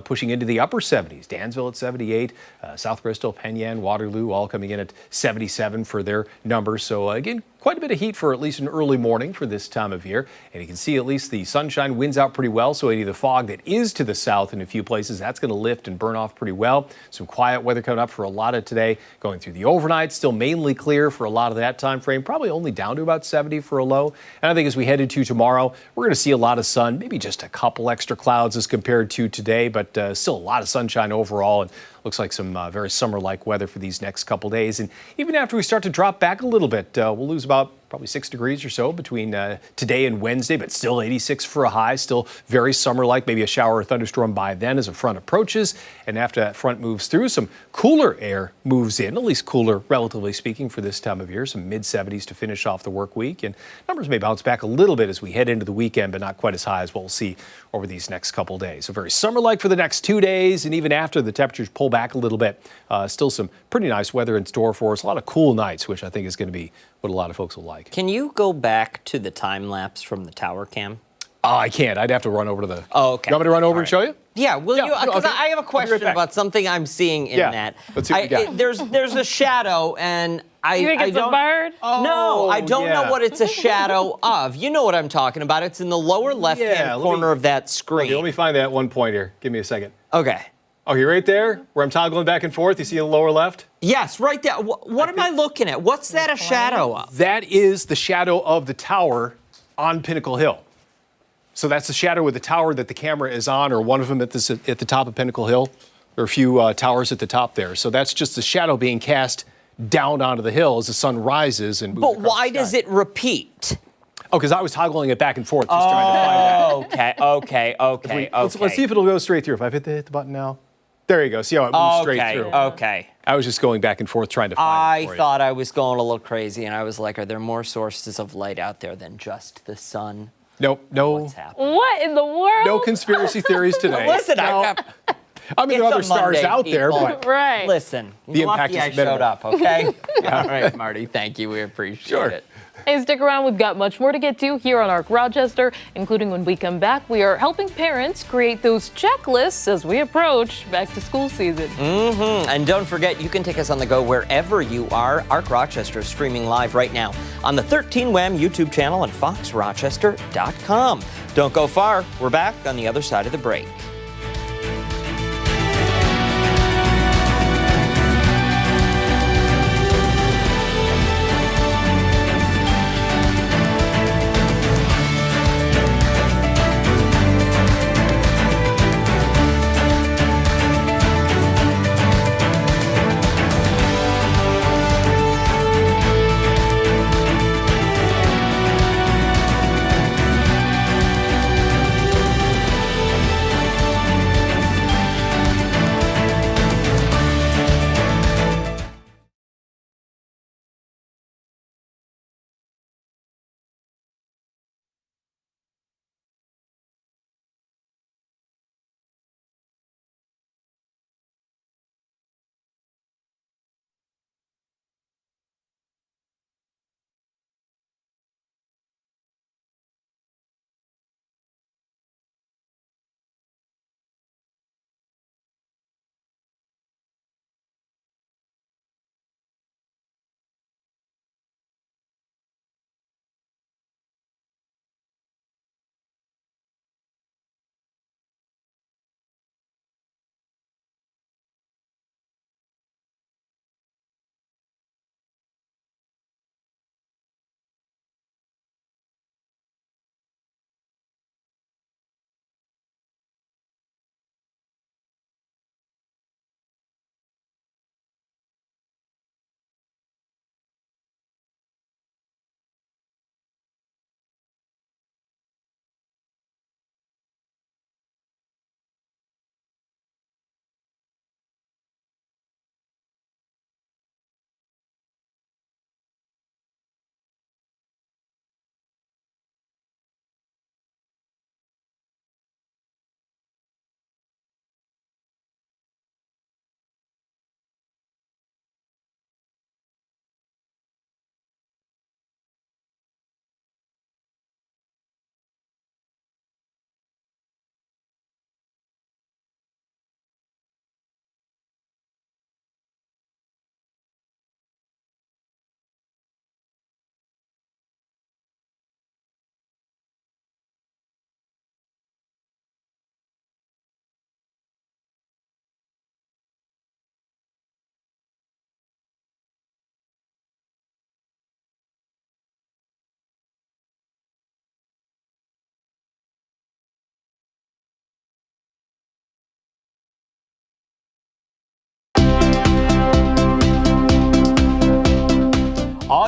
pushing into the upper 70s. Dansville at 78, South Bristol, Penyan, Waterloo all coming in at 77 for their numbers. So again, quite a bit of heat for at least an early morning for this time of year. And you can see at least the sunshine winds out pretty well. So any of the fog that is to the south in a few places, that's going to lift and burn off pretty well. Some quiet weather coming up for a lot of today. Going through the overnight, still mainly clear for a lot of that time frame. Probably only down to about 70 for a low. And I think as we head into tomorrow, we're going to see a lot of sun, maybe just a couple extra clouds as compared to today, but still a lot of sunshine overall. And looks like some very summer-like weather for these next couple days. And even after we start to drop back a little bit, we'll lose about probably 6 degrees or so between today and Wednesday, but still 86 for a high, still very summer-like, maybe a shower or thunderstorm by then as a front approaches. And after that front moves through, some cooler air moves in, at least cooler, relatively speaking, for this time of year, some mid-70s to finish off the work week. And numbers may bounce back a little bit as we head into the weekend, but not quite as high as what we'll see over these next couple days. So very summer-like for the next 2 days, and even after the temperatures pull back a little bit, still some pretty nice weather in store for us. A lot of cool nights, which I think is going to be what a lot of folks will like. Can you go back to the time lapse from the tower cam? I can't. I'd have to run over to the... Oh, okay. You want me to run over and show you? Yeah, will you? Because okay. I have a question about something I'm seeing in that. Let's see what we got. There's a shadow, and You think it's a bird? No, I don't know what it's a shadow of. You know what I'm talking about. It's in the lower left-hand corner of that screen. Okay, let me find that one point here. Give me a second. Okay. Okay, right there, where I'm toggling back and forth. You see in the lower left? Yes, right there. What am I looking at? What's that a shadow of? That is the shadow of the tower on Pinnacle Hill. So that's the shadow of the tower that the camera is on, or one of them at the top of Pinnacle Hill. There are a few towers at the top there. So that's just the shadow being cast down onto the hill as the sun rises and moves across the sky. But why does it repeat? Oh, because I was toggling it back and forth, just trying to find that. Okay. Let's see if it'll go straight through. If I hit the button now. There you go. See how it moves straight through? Okay. I was just going back and forth trying to find it for I you. thought I was going a little crazy, and I was like, are there more sources of light out there than just the sun? Nope, no. What's happening? What in the world? No conspiracy theories today. Listen, I mean, there are other stars Monday, out there, people. but Right. Listen, The impact lucky is I minimal. showed up, okay? All right, Marty, thank you. We appreciate it. Hey, stick around. We've got much more to get to here on ARC Rochester, including when we come back. We are helping parents create those checklists as we approach back to school season. And don't forget, you can take us on the go wherever you are. ARC Rochester is streaming live right now on the 13WHAM YouTube channel and foxrochester.com. Don't go far. We're back on the other side of the break.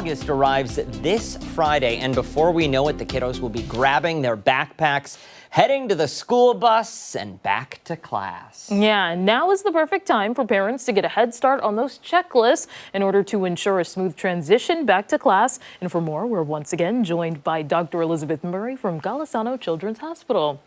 August arrives this Friday, and before we know it, the kiddos will be grabbing their backpacks, heading to the school bus, and back to class. Yeah, now is the perfect time for parents to get a head start on those checklists in order to ensure a smooth transition back to class. And for more, we're once again joined by Dr. Elizabeth Murray from Golisano Children's Hospital.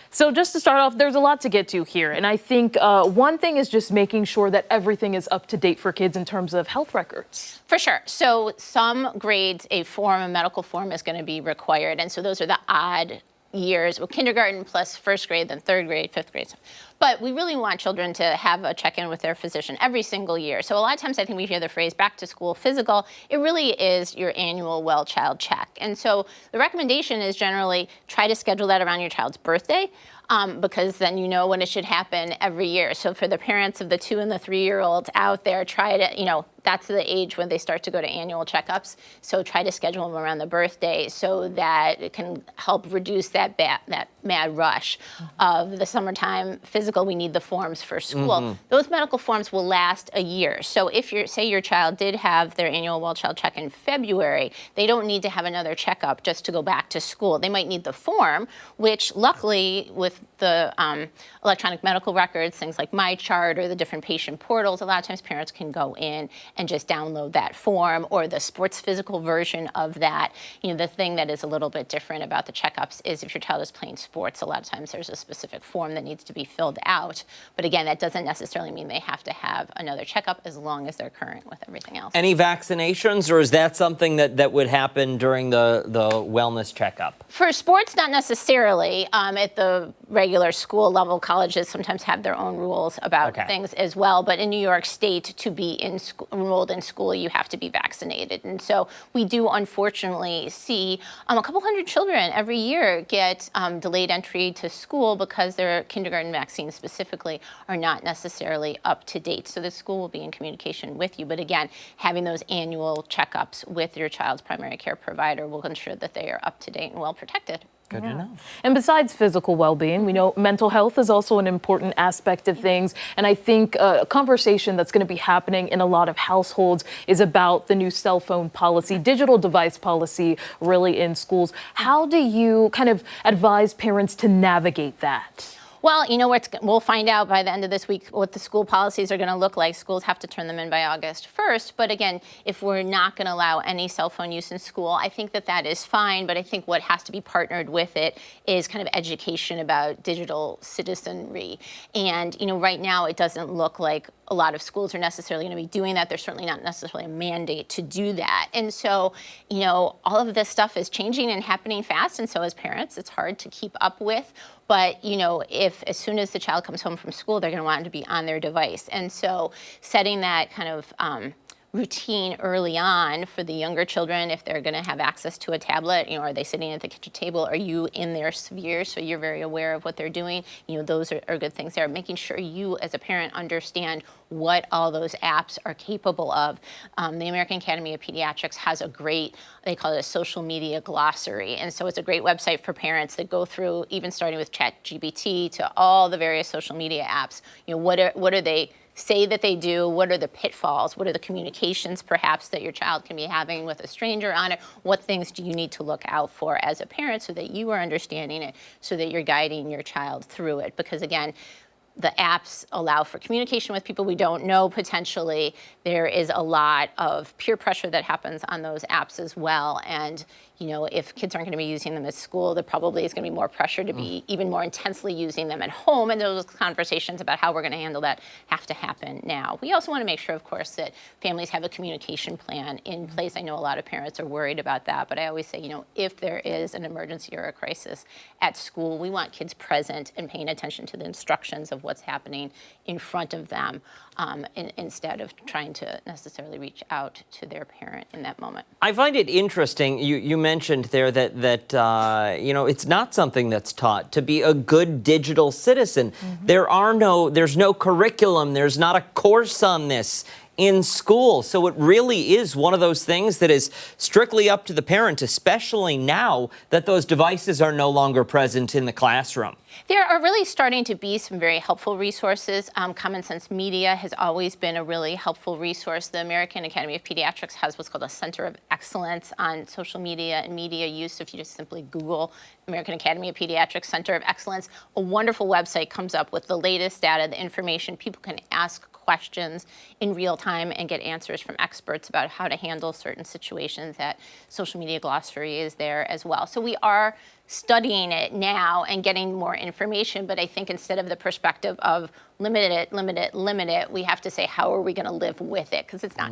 So just to start off, there's a lot to get to here. And I think one thing is just making sure that everything is up to date for kids in terms of health records. For sure. So some grades, a medical form is going to be required. And so those are the odd years, well, kindergarten plus first grade, then third grade, fifth grade. But we really want children to have a check-in with their physician every single year. So a lot of times I think we hear the phrase back to school physical. It really is your annual well child check. And so the recommendation is generally try to schedule that around your child's birthday, because then you know when it should happen every year. So for the parents of the 2 and the 3-year-olds out there, try to, that's the age when they start to go to annual checkups. So try to schedule them around the birthday so that it can help reduce that mad rush of the summertime physical. We need the forms for school. Those medical forms will last a year. So if say your child did have their annual well child check in February, they don't need to have another checkup just to go back to school. They might need the form, which luckily with the electronic medical records, things like MyChart or the different patient portals, a lot of times parents can go in and just download that form, or the sports physical version of that. The thing that is a little bit different about the checkups is if your child is playing sports, a lot of times there's a specific form that needs to be filled out. But again, that doesn't necessarily mean they have to have another checkup as long as they're current with everything else. Any vaccinations, or is that something that would happen during the wellness checkup? For sports, not necessarily. At the regular school level, colleges sometimes have their own rules about things as well. But in New York State, to be enrolled in school, you have to be vaccinated. And so we do unfortunately see a couple hundred children every year get delayed entry to school because their kindergarten vaccines specifically are not necessarily up to date. So the school will be in communication with you. But again, having those annual checkups with your child's primary care provider will ensure that they are up to date and well protected. Good to know. And besides physical well-being, we know mental health is also an important aspect of things. And I think a conversation that's going to be happening in a lot of households is about the new cell phone policy, digital device policy, really in schools. How do you kind of advise parents to navigate that? Well, we'll find out by the end of this week what the school policies are going to look like. Schools have to turn them in by August 1st. But again, if we're not going to allow any cell phone use in school, I think that is fine. But I think what has to be partnered with it is kind of education about digital citizenry. And, right now it doesn't look like a lot of schools are necessarily going to be doing that. There's certainly not necessarily a mandate to do that. And so, all of this stuff is changing and happening fast. And so as parents, it's hard to keep up with. But, if as soon as the child comes home from school, they're going to want them to be on their device. And so setting that kind of routine early on for the younger children, if they're going to have access to a tablet, are they sitting at the kitchen table? Are you in their sphere so you're very aware of what they're doing? Those are good things there. Making sure you as a parent understand what all those apps are capable of. The American Academy of Pediatrics has a great, they call it a social media glossary. And so it's a great website for parents that go through, even starting with ChatGPT to all the various social media apps. What are they say that they do? What are the pitfalls? What are the communications perhaps that your child can be having with a stranger on it? What things do you need to look out for as a parent so that you are understanding it, so that you're guiding your child through it? Because again, the apps allow for communication with people we don't know potentially. There is a lot of peer pressure that happens on those apps as well. And, if kids aren't going to be using them at school, there probably is going to be more pressure to be even more intensely using them at home. And those conversations about how we're going to handle that have to happen now. We also want to make sure, of course, that families have a communication plan in place. I know a lot of parents are worried about that, but I always say, if there is an emergency or a crisis at school, we want kids present and paying attention to the instructions of what's happening in front of them, instead of trying to necessarily reach out to their parent in that moment. I find it interesting. You mentioned there that it's not something that's taught to be a good digital citizen. There's no curriculum. There's not a course on this in school. So it really is one of those things that is strictly up to the parent, especially now that those devices are no longer present in the classroom. There are really starting to be some very helpful resources. Common Sense Media has always been a really helpful resource. The American Academy of Pediatrics has what's called a Center of Excellence on social media and media use. If you just simply Google American Academy of Pediatrics Center of Excellence, a wonderful website comes up with the latest data, the information. People can ask questions in real time and get answers from experts about how to handle certain situations. That social media glossary is there as well. So we are studying it now and getting more information, but I think instead of the perspective of limit it, we have to say, how are we going to live with it? Because it's not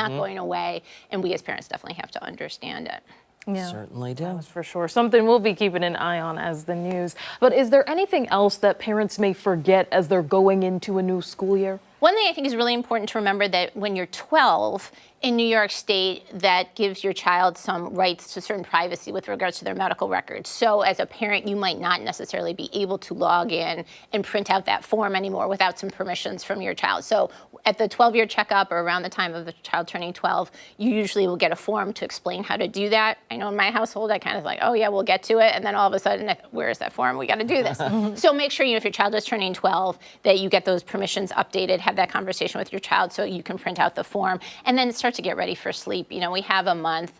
going away, and we as parents definitely have to understand it. Yeah, certainly do. That's for sure. Something we'll be keeping an eye on as the news. But is there anything else that parents may forget as they're going into a new school year? One thing I think is really important to remember that when you're 12 in New York State, that gives your child some rights to certain privacy with regards to their medical records. So as a parent, you might not necessarily be able to log in and print out that form anymore without some permissions from your child. So at the 12-year checkup or around the time of the child turning 12, you usually will get a form to explain how to do that. I know in my household, I kind of like, oh yeah, we'll get to it. And then all of a sudden, where is that form? We got to do this. So make sure, if your child is turning 12, that you get those permissions updated, have that conversation with your child so you can print out the form, and then start to get ready for sleep. We have a month.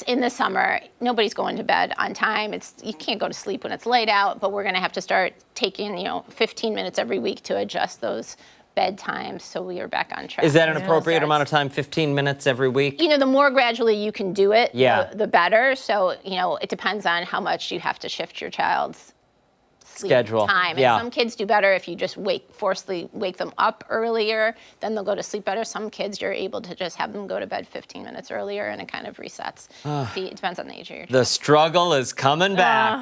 In the summer, nobody's going to bed on time. You can't go to sleep when it's light out, but we're going to have to start taking, 15 minutes every week to adjust those bedtimes so we are back on track. Is that an appropriate amount of time, 15 minutes every week? The more gradually you can do it, Yeah. the better. So, it depends on how much you have to shift your child's sleep Schedule. time. Yeah. And some kids do better if you just forcefully wake them up earlier, then they'll go to sleep better. Some kids, you're able to just have them go to bed 15 minutes earlier and it kind of resets. See, it depends on the age of your child. The struggle is coming back.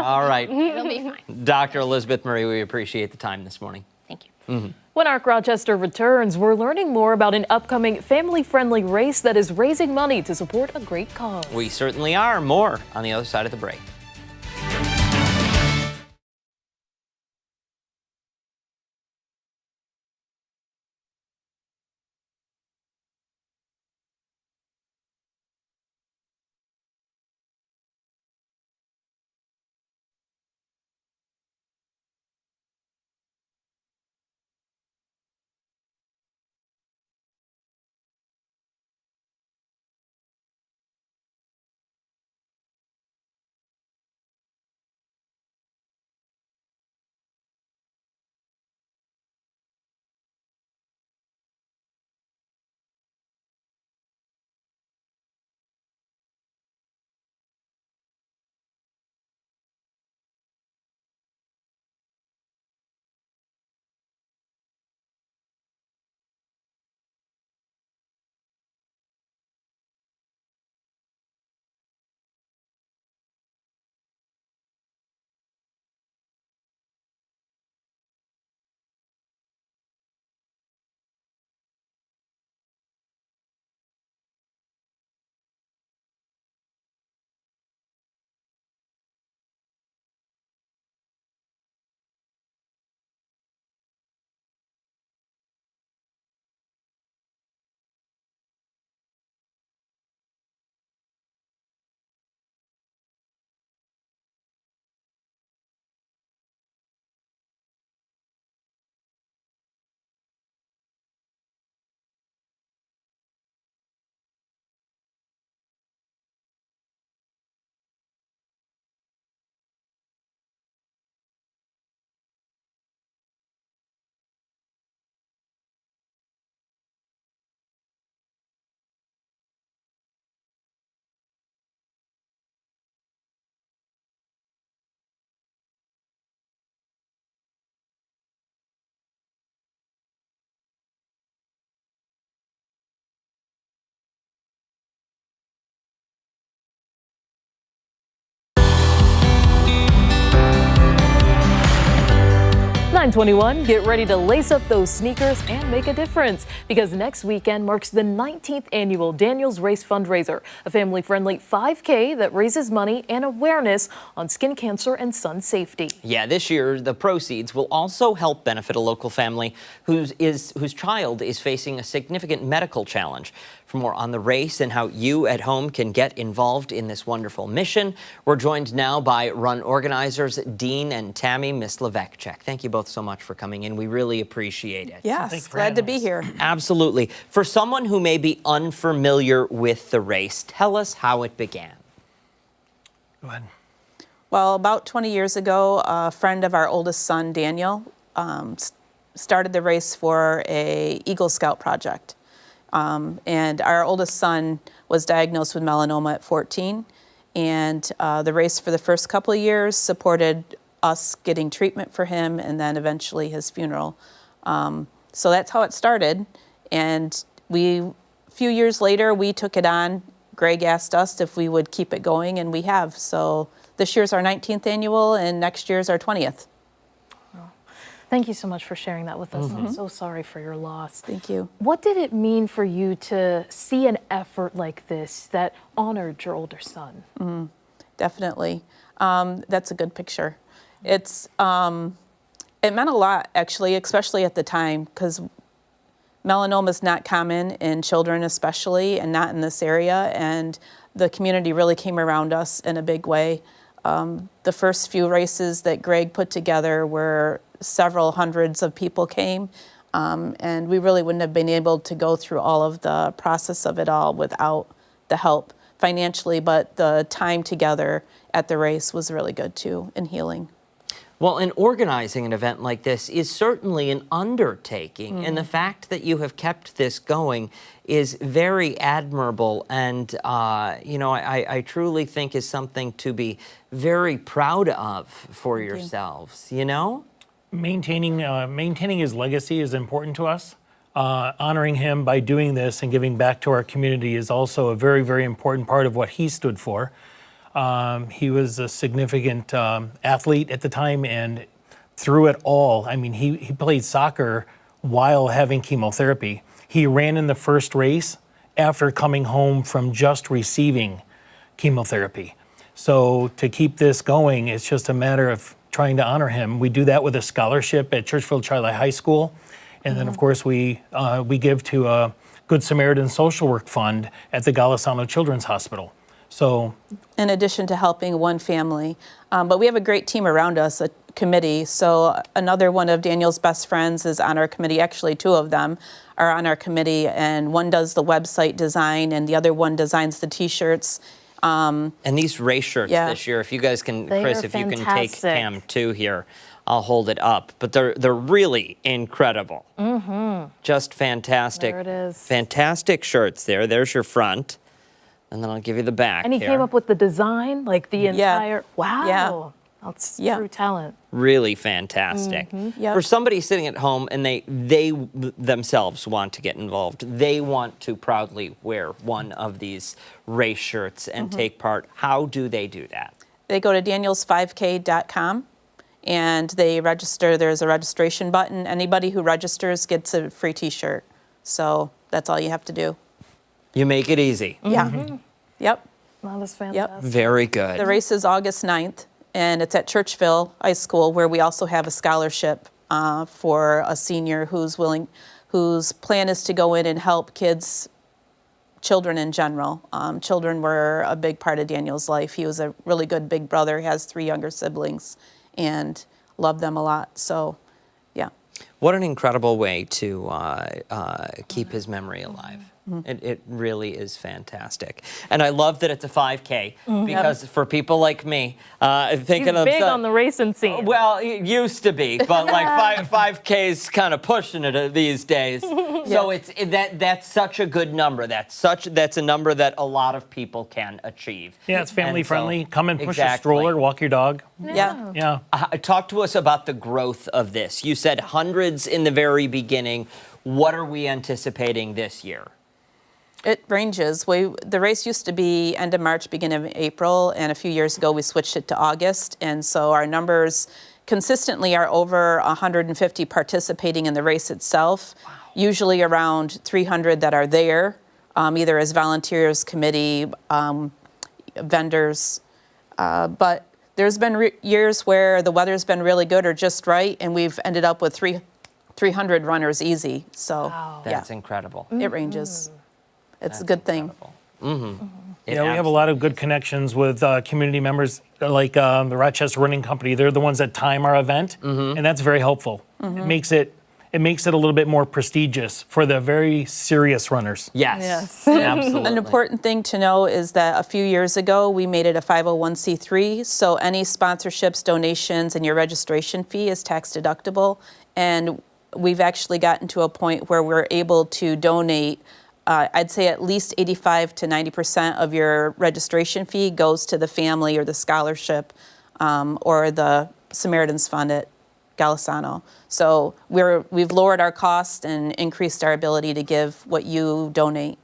All right. It'll be fine. Dr. Elizabeth Marie, we appreciate the time this morning. Thank you. When Arc Rochester returns, we're learning more about an upcoming family-friendly race that is raising money to support a great cause. We certainly are. More on the other side of the break. 9:21, get ready to lace up those sneakers and make a difference because next weekend marks the 19th annual Daniel's Race fundraiser, a family-friendly 5K that raises money and awareness on skin cancer and sun safety. Yeah, this year the proceeds will also help benefit a local family whose child is facing a significant medical challenge. For more on the race and how you at home can get involved in this wonderful mission, we're joined now by run organizers Dean and Tammy Myslivecek. Thank you both so much for coming in. We really appreciate it. Yes, glad to be here. Absolutely. For someone who may be unfamiliar with the race, tell us how it began. Go ahead. Well, about 20 years ago, a friend of our oldest son, Daniel, started the race for a Eagle Scout project. And our oldest son was diagnosed with melanoma at 14. And the race for the first couple of years supported us getting treatment for him and then eventually his funeral. So that's how it started. And a few years later, we took it on. Greg asked us if we would keep it going, and we have. So this year's our 19th annual, and next year's our 20th. Thank you so much for sharing that with us. I'm so sorry for your loss. Thank you. What did it mean for you to see an effort like this that honored your older son? Definitely. That's a good picture. It meant a lot, actually, especially at the time, because melanoma is not common in children especially, and not in this area, and the community really came around us in a big way. The first few races that Greg put together were several hundreds of people came, and we really wouldn't have been able to go through all of the process of it all without the help financially, but the time together at the race was really good too in healing. Well, and organizing an event like this is certainly an undertaking, and the fact that you have kept this going is very admirable, and I truly think is something to be very proud of for yourselves, you know? Maintaining his legacy is important to us. Honoring him by doing this and giving back to our community is also a very, very important part of what he stood for. He was a significant athlete at the time, and through it all, I mean, he played soccer while having chemotherapy. He ran in the first race after coming home from just receiving chemotherapy. So to keep this going, it's just a matter of trying to honor him. We do that with a scholarship at Churchville-Chili High School. And then, of course, we give to a Good Samaritan Social Work Fund at the Golisano Children's Hospital. So, in addition to helping one family. But we have a great team around us, a committee. So another one of Daniel's best friends is on our committee. Actually, two of them are on our committee, and one does the website design, and the other one designs the T-shirts. And these race shirts this year, if you guys can, Chris, if you can take Cam too here, I'll hold it up. But they're really incredible. Just fantastic. There it is. Fantastic shirts there. There's your front. And then I'll give you the back. And he came up with the design, like the entire, wow. Yeah. That's true talent. Really fantastic. For somebody sitting at home and they themselves want to get involved, they want to proudly wear one of these race shirts and take part, how do they do that? They go to daniels5k.com and they register. There's a registration button. Anybody who registers gets a free T-shirt. So that's all you have to do. You make it easy. Yeah. Yep. That is fantastic. Yep. Very good. The race is August 9th, and it's at Churchville High School, where we also have a scholarship for a senior whose plan is to go in and help children in general. Children were a big part of Daniel's life. He was a really good big brother, has 3 younger siblings, and loved them a lot. So, yeah. What an incredible way to keep his memory alive. It really is fantastic. And I love that it's a 5K because for people like me, thinking He's big on the racing scene. Well, it used to be, but like 5K's kind of pushing it these days. So that's such a good number. That's a number that a lot of people can achieve. yeah, it's family friendly. Come and push a Exactly. stroller, walk your dog. Yeah. Yeah. Talk to us about the growth of this. You said hundreds in the very beginning. What are we anticipating this year? It ranges. The race used to be end of March, beginning of April, and a few years ago we switched it to August, and so our numbers consistently are over 150 participating in the race itself, usually around 300 that are there, either as volunteers, committee, vendors. But there's been years where the weather's been really good or just right, and we've ended up with 300 runners easy. So That's incredible. It ranges. It's a good thing. Yeah, we have a lot of good connections with community members like the Rochester Running Company. They're the ones that time our event, and that's very helpful. It makes it a little bit more prestigious for the very serious runners. Yes. Absolutely. An important thing to know is that a few years ago, we made it a 501c3, so any sponsorships, donations, and your registration fee is tax deductible. And we've actually gotten to a point where we're able to donate, I'd say at least 85 to 90% of your registration fee goes to the family or the scholarship or the Samaritan's Fund at Golisano. So we've lowered our cost and increased our ability to give what you donate.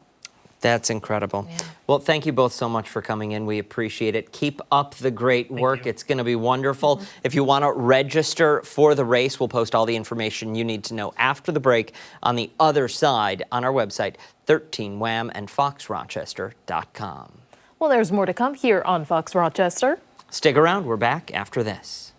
That's incredible. Well, thank you both so much for coming in. We appreciate it. Keep up the great work. It's going to be wonderful. If you want to register for the race, we'll post all the information you need to know after the break on the other side on our website, 13WHAM and foxrochester.com. Well, there's more to come here on Fox Rochester. Stick around. We're back after this.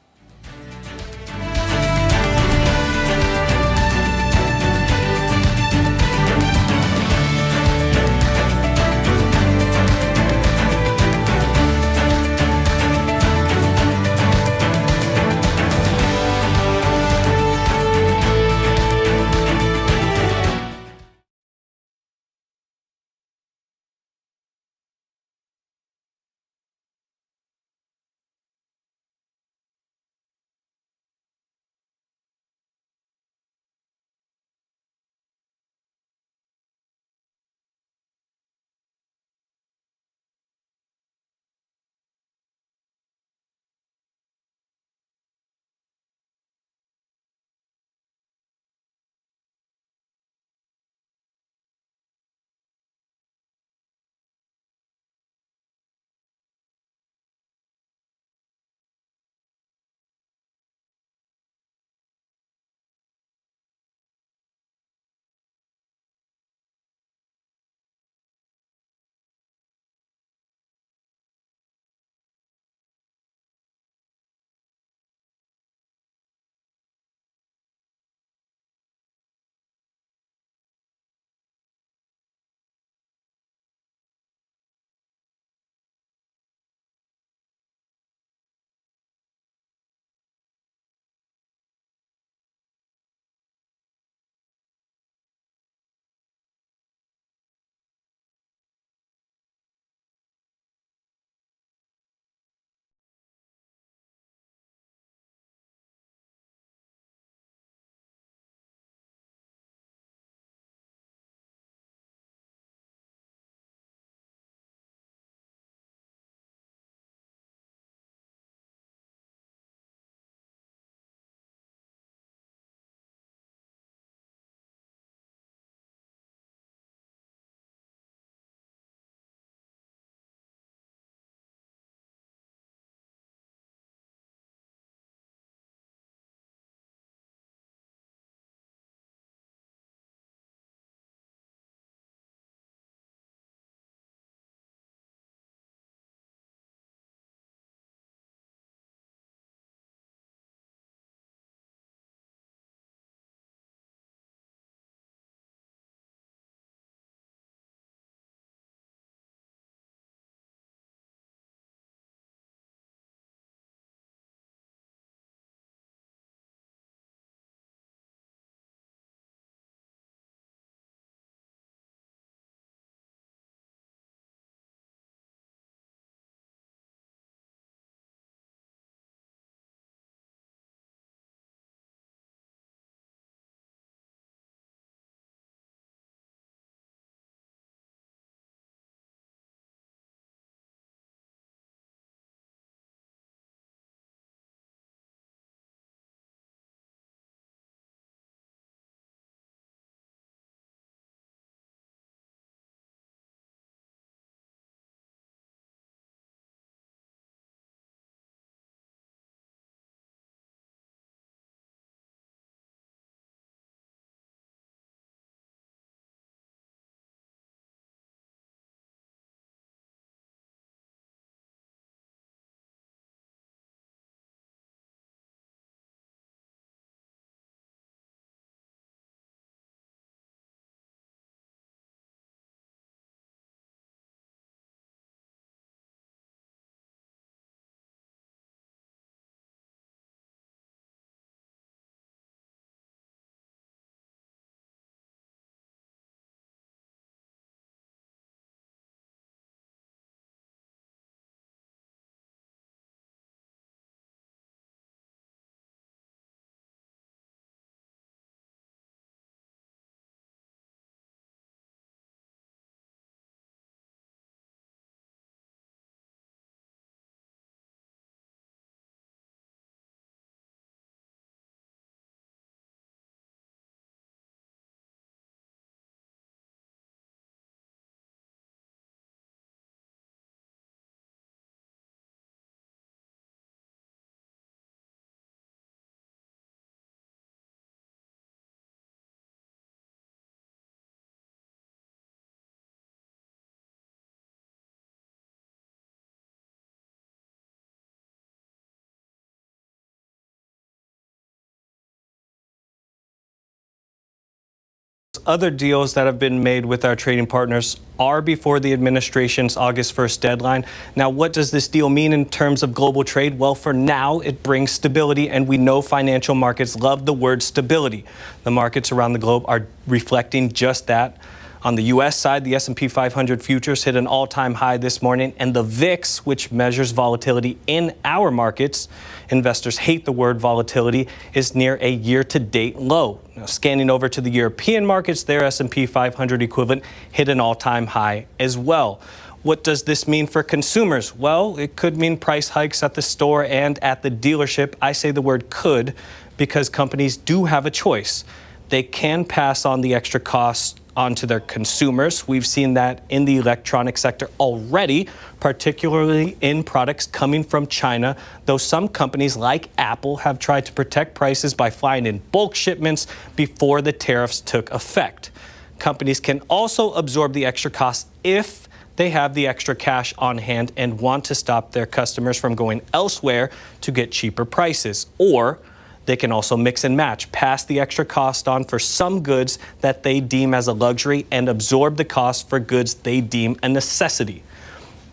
other deals that have been made with our trading partners are before the administration's August 1st deadline. Now, what does this deal mean in terms of global trade? Well, for now, it brings stability, and we know financial markets love the word stability. The markets around the globe are reflecting just that. On the U.S. side, the S&P 500 futures hit an all-time high this morning, and the VIX, which measures volatility in our markets, investors hate the word volatility, is near a year-to-date low. Now, scanning over to the European markets, their S&P 500 equivalent hit an all-time high as well. What does this mean for consumers? Well, it could mean price hikes at the store and at the dealership. I say the word could because companies do have a choice. They can pass on the extra costs onto their consumers. We've seen that in the electronic sector already, particularly in products coming from China, though some companies like Apple have tried to protect prices by flying in bulk shipments before the tariffs took effect. Companies can also absorb the extra costs if they have the extra cash on hand and want to stop their customers from going elsewhere to get cheaper prices. Or they can also mix and match, pass the extra cost on for some goods that they deem as a luxury and absorb the cost for goods they deem a necessity.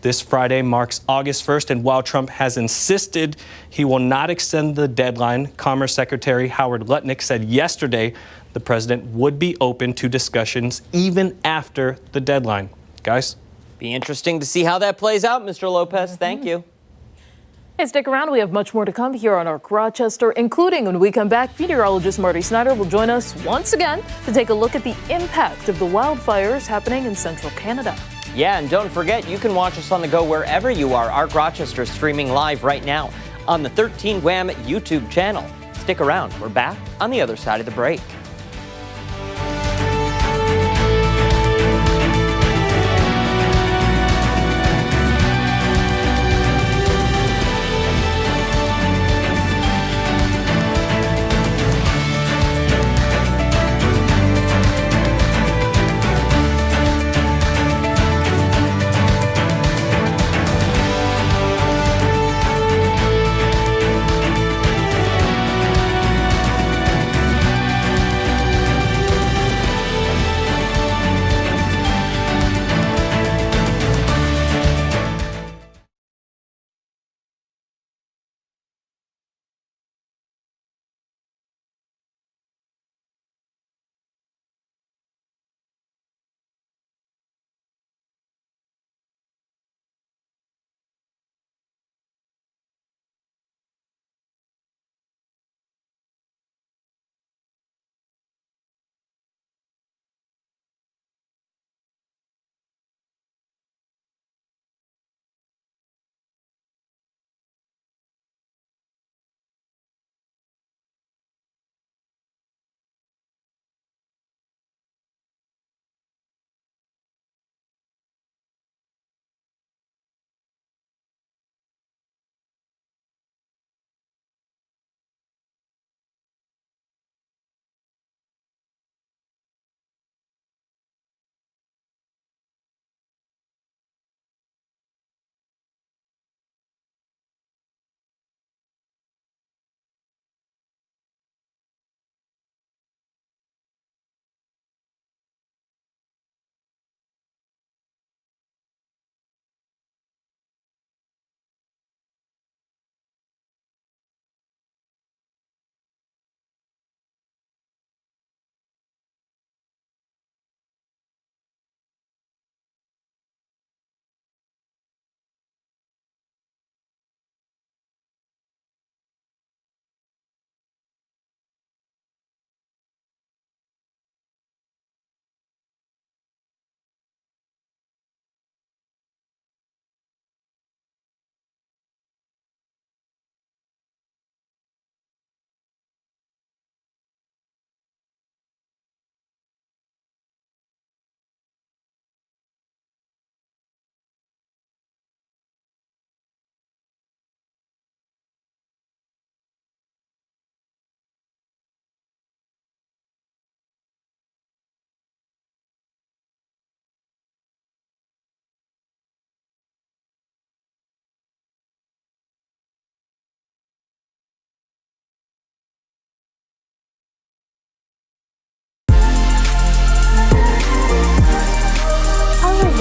This Friday marks August 1st, and while Trump has insisted he will not extend the deadline, Commerce Secretary Howard Lutnick said yesterday the president would be open to discussions even after the deadline. Guys? Be interesting to see how that plays out, Mr. Lopez. Thank you. Hey, stick around. We have much more to come here on ARC Rochester, including when we come back, meteorologist Marty Snyder will join us once again to take a look at the impact of the wildfires happening in central Canada. Yeah, and don't forget, you can watch us on the go wherever you are. ARC Rochester is streaming live right now on the 13 Wham YouTube channel. Stick around. We're back on the other side of the break.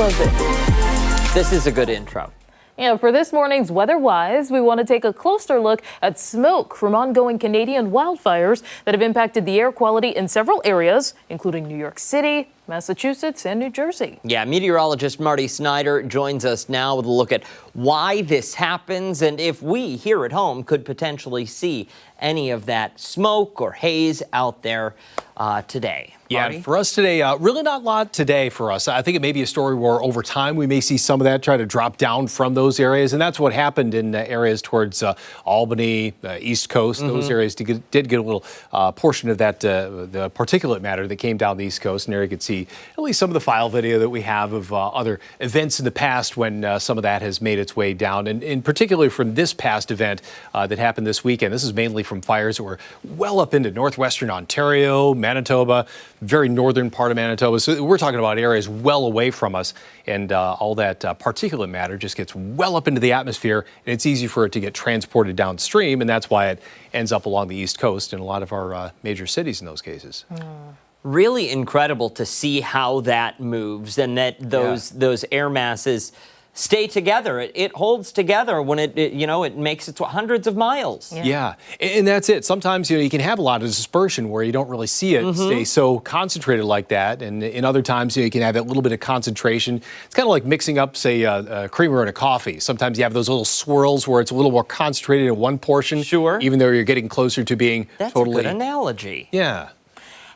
was it? This is a good intro. Yeah, for this morning's Weather-Wise, we want to take a closer look at smoke from ongoing Canadian wildfires that have impacted the air quality in several areas, including New York City, Massachusetts, and New Jersey. Yeah, meteorologist Marty Snyder joins us now with a look at why this happens and if we here at home could potentially see any of that smoke or haze out there today. Marty? Yeah, for us today, really not a lot today for us. I think it may be a story where over time we may see some of that try to drop down from those areas, and that's what happened in areas towards Albany, East Coast. Those areas did get a little portion of that, the particulate matter that came down the East Coast, and there you could see at least some of the file video that we have of other events in the past when some of that has made its way down, and in particular from this past event that happened this weekend. This is mainly from fires that were well up into northwestern Ontario, Manitoba, very northern part of Manitoba. So we're talking about areas well away from us, and all that particulate matter just gets well up into the atmosphere, and it's easy for it to get transported downstream, and that's why it ends up along the East Coast in a lot of our major cities in those cases. Really incredible to see how that moves and that those air masses stay together. It holds together when it makes it to hundreds of miles. Yeah, and that's it. Sometimes you can have a lot of dispersion where you don't really see it stay so concentrated like that, and in other times you can have a little bit of concentration. It's kind of like mixing up, say, a creamer and a coffee. Sometimes you have those little swirls where it's a little more concentrated in one portion. Sure. Even though you're getting closer to being totally. That's a good analogy. Yeah.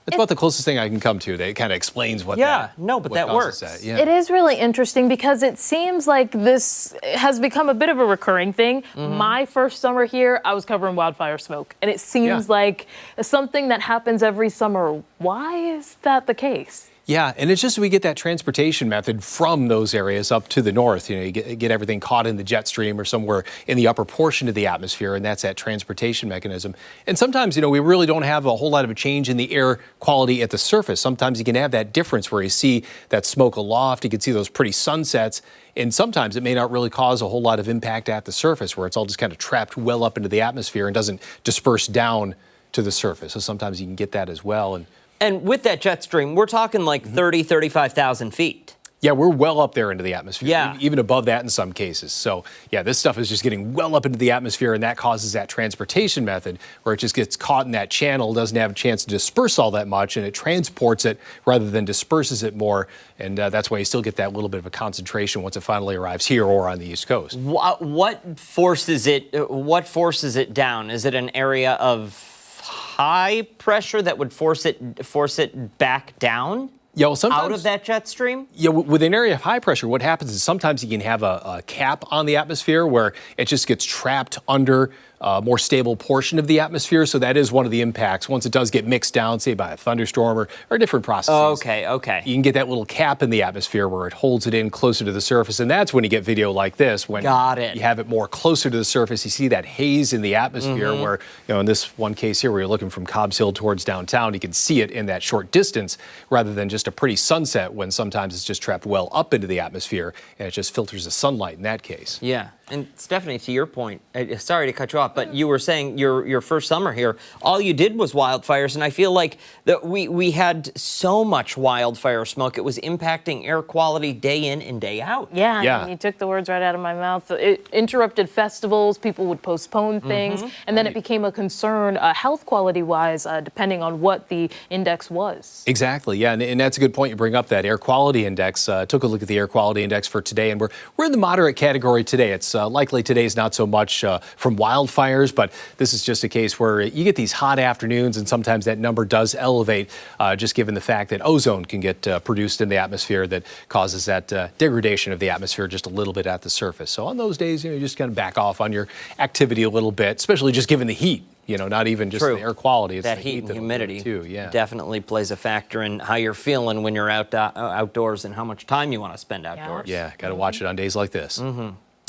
It's about the closest thing I can come to that kind of explains what that what works. That. Yeah. It is really interesting because it seems like this has become a bit of a recurring thing. My first summer here, I was covering wildfire smoke, and it seems like something that happens every summer. Why is that the case? Yeah, and it's just we get that transportation method from those areas up to the north. You get everything caught in the jet stream or somewhere in the upper portion of the atmosphere, and that's that transportation mechanism. And sometimes, we really don't have a whole lot of a change in the air quality at the surface. Sometimes you can have that difference where you see that smoke aloft, you can see those pretty sunsets, and sometimes it may not really cause a whole lot of impact at the surface where it's all just kind of trapped well up into the atmosphere and doesn't disperse down to the surface. So sometimes you can get that as well. And with that jet stream, we're talking like 30, 35,000 feet. Yeah, we're well up there into the atmosphere, yeah. Even above that in some cases. So, yeah, this stuff is just getting well up into the atmosphere, and that causes that transportation method where it just gets caught in that channel, doesn't have a chance to disperse all that much, and it transports it rather than disperses it more. And that's why you still get that little bit of a concentration once it finally arrives here or on the East Coast. What forces it? What forces it down? Is it an area of high pressure that would force it back down? Yeah, well, sometimes, out of that jet stream? Yeah, with an area of high pressure, what happens is sometimes you can have a cap on the atmosphere where it just gets trapped under a more stable portion of the atmosphere. So that is one of the impacts. Once it does get mixed down, say by a thunderstorm or different processes. Okay. You can get that little cap in the atmosphere where it holds it in closer to the surface. And that's when you get video like this, when you have it more closer to the surface. You see that haze in the atmosphere where, in this one case here where you're looking from Cobb's Hill towards downtown, you can see it in that short distance rather than just a pretty sunset when sometimes it's just trapped well up into the atmosphere and it just filters the sunlight in that case. Yeah. And Stephannie, to your point, sorry to cut you off, but you were saying your first summer here, all you did was wildfires, and I feel like that we had so much wildfire smoke, it was impacting air quality day in and day out. Yeah. I mean, you took the words right out of my mouth. It interrupted festivals, people would postpone things, and then it became a concern health quality-wise, depending on what the index was. Exactly, yeah, and that's a good point you bring up, that air quality index. Took a look at the air quality index for today, and we're in the moderate category today. It's likely today's not so much from wildfires, but this is just a case where you get these hot afternoons and sometimes that number does elevate just given the fact that ozone can get produced in the atmosphere that causes that degradation of the atmosphere just a little bit at the surface. So on those days, you just kind of back off on your activity a little bit, especially just given the heat. Not even just the air quality. It's that the heat and humidity too. Yeah, definitely plays a factor in how you're feeling when you're outdoors and how much time you want to spend outdoors. Yeah, got to watch it on days like this.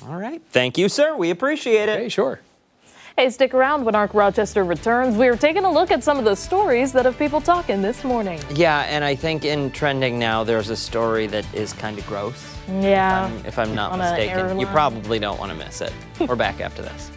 All right. Thank you, sir. We appreciate it. Hey, sure. Hey, stick around when Arc Rochester returns. We're taking a look at some of the stories that have people talking this morning. Yeah, and I think in trending now, there's a story that is kind of gross. Yeah. If I'm not mistaken. You probably don't want to miss it. We're back after this.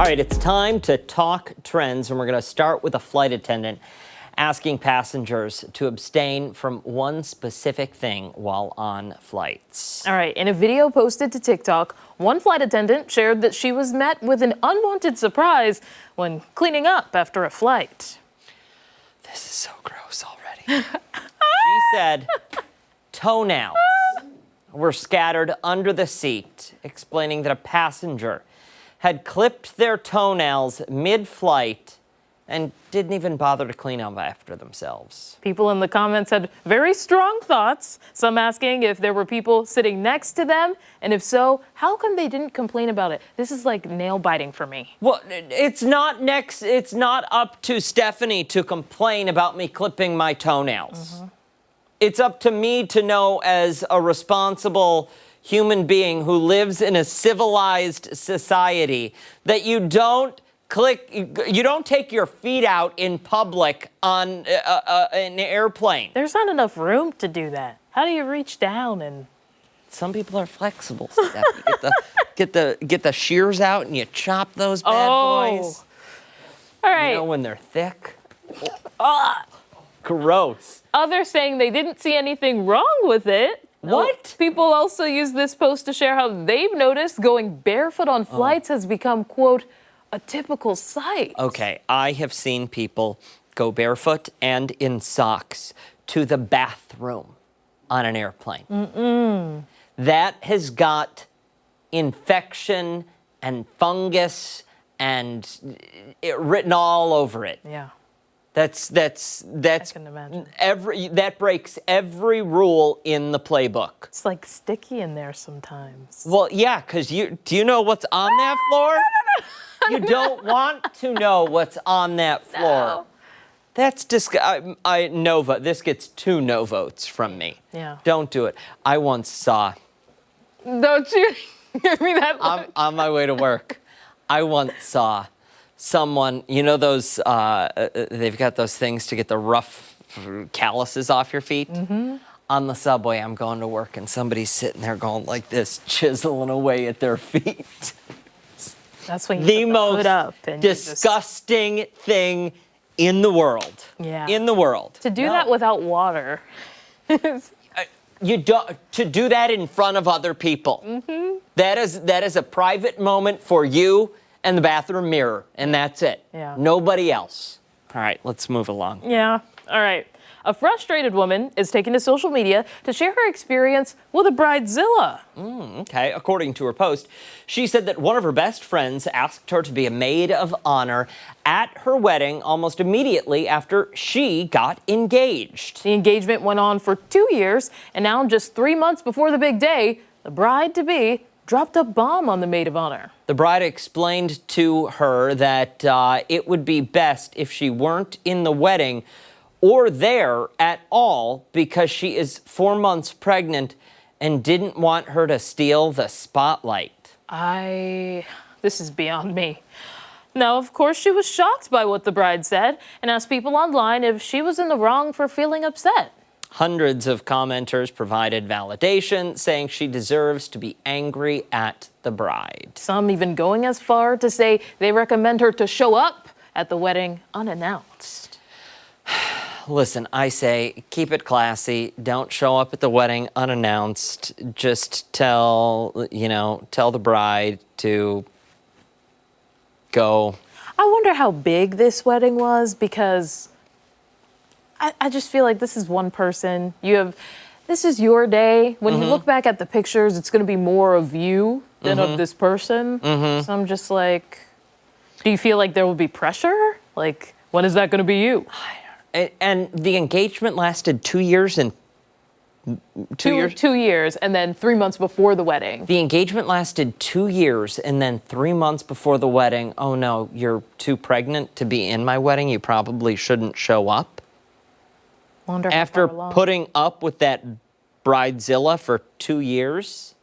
All right, it's time to talk trends, and we're going to start with a flight attendant asking passengers to abstain from one specific thing while on flights. All right, in a video posted to TikTok, one flight attendant shared that she was met with an unwanted surprise when cleaning up after a flight. This is so gross already. She said toenails were scattered under the seat, explaining that a passenger had clipped their toenails mid-flight and didn't even bother to clean up after themselves. People in the comments had very strong thoughts, some asking if there were people sitting next to them, and if so, how come they didn't complain about it? This is like nail biting for me. Well, it's not up to Stephannie to complain about me clipping my toenails. It's up to me to know, as a responsible human being who lives in a civilized society, that you don't take your feet out in public on an airplane. There's not enough room to do that. How do you reach down and... Some people are flexible, Steph. Get the shears out and you chop those bad boys. All right. You know, when they're thick. Gross. Others saying they didn't see anything wrong with it. What? People also use this post to share how they've noticed going barefoot on flights has become, quote, a typical sight. Okay, I have seen people go barefoot and in socks to the bathroom on an airplane. That has got infection and fungus and it written all over it. Yeah. That's I can imagine. That breaks every rule in the playbook. It's like sticky in there sometimes. Well, yeah, because do you know what's on that floor? You don't want to know what's on that floor. No. That's Nova. This gets 2 no votes from me. Yeah. Don't do it. I once saw. Don't you give me that look. On my way to work, I once saw someone, you know those, they've got those things to get the rough calluses off your feet? On the subway, I'm going to work, and somebody's sitting there going like this, chiseling away at their feet. That's when you the put most hood up and disgusting thing in the world. Yeah. In the world. To do that without water. You don't, to do that in front of other people. That is a private moment for you and the bathroom mirror, and that's it. Yeah. Nobody else. All right, let's move along. Yeah. All right. A frustrated woman is taking to social media to share her experience with a bridezilla. Okay, according to her post, she said that one of her best friends asked her to be a maid of honor at her wedding almost immediately after she got engaged. The engagement went on for 2 years, and now just 3 months before the big day, the bride-to-be dropped a bomb on the maid of honor. The bride explained to her that it would be best if she weren't in the wedding or there at all because she is 4 months pregnant and didn't want her to steal the spotlight. This is beyond me. Now, of course, she was shocked by what the bride said and asked people online if she was in the wrong for feeling upset. Hundreds of commenters provided validation, saying she deserves to be angry at the bride. Some even going as far to say they recommend her to show up at the wedding unannounced. Listen, I say keep it classy. Don't show up at the wedding unannounced. Just tell the bride to go. I wonder how big this wedding was because I just feel like this is one person. This is your day. When you look back at the pictures, it's going to be more of you than of this person. So I'm just like, do you feel like there will be pressure? Like, when is that going to be you? And the engagement lasted 2 years and 2 years? 2 years, and then 3 months before the wedding. The engagement lasted 2 years, and then 3 months before the wedding, oh no, you're too pregnant to be in my wedding. You probably shouldn't show up. Wonder After putting up with that bridezilla for 2 years.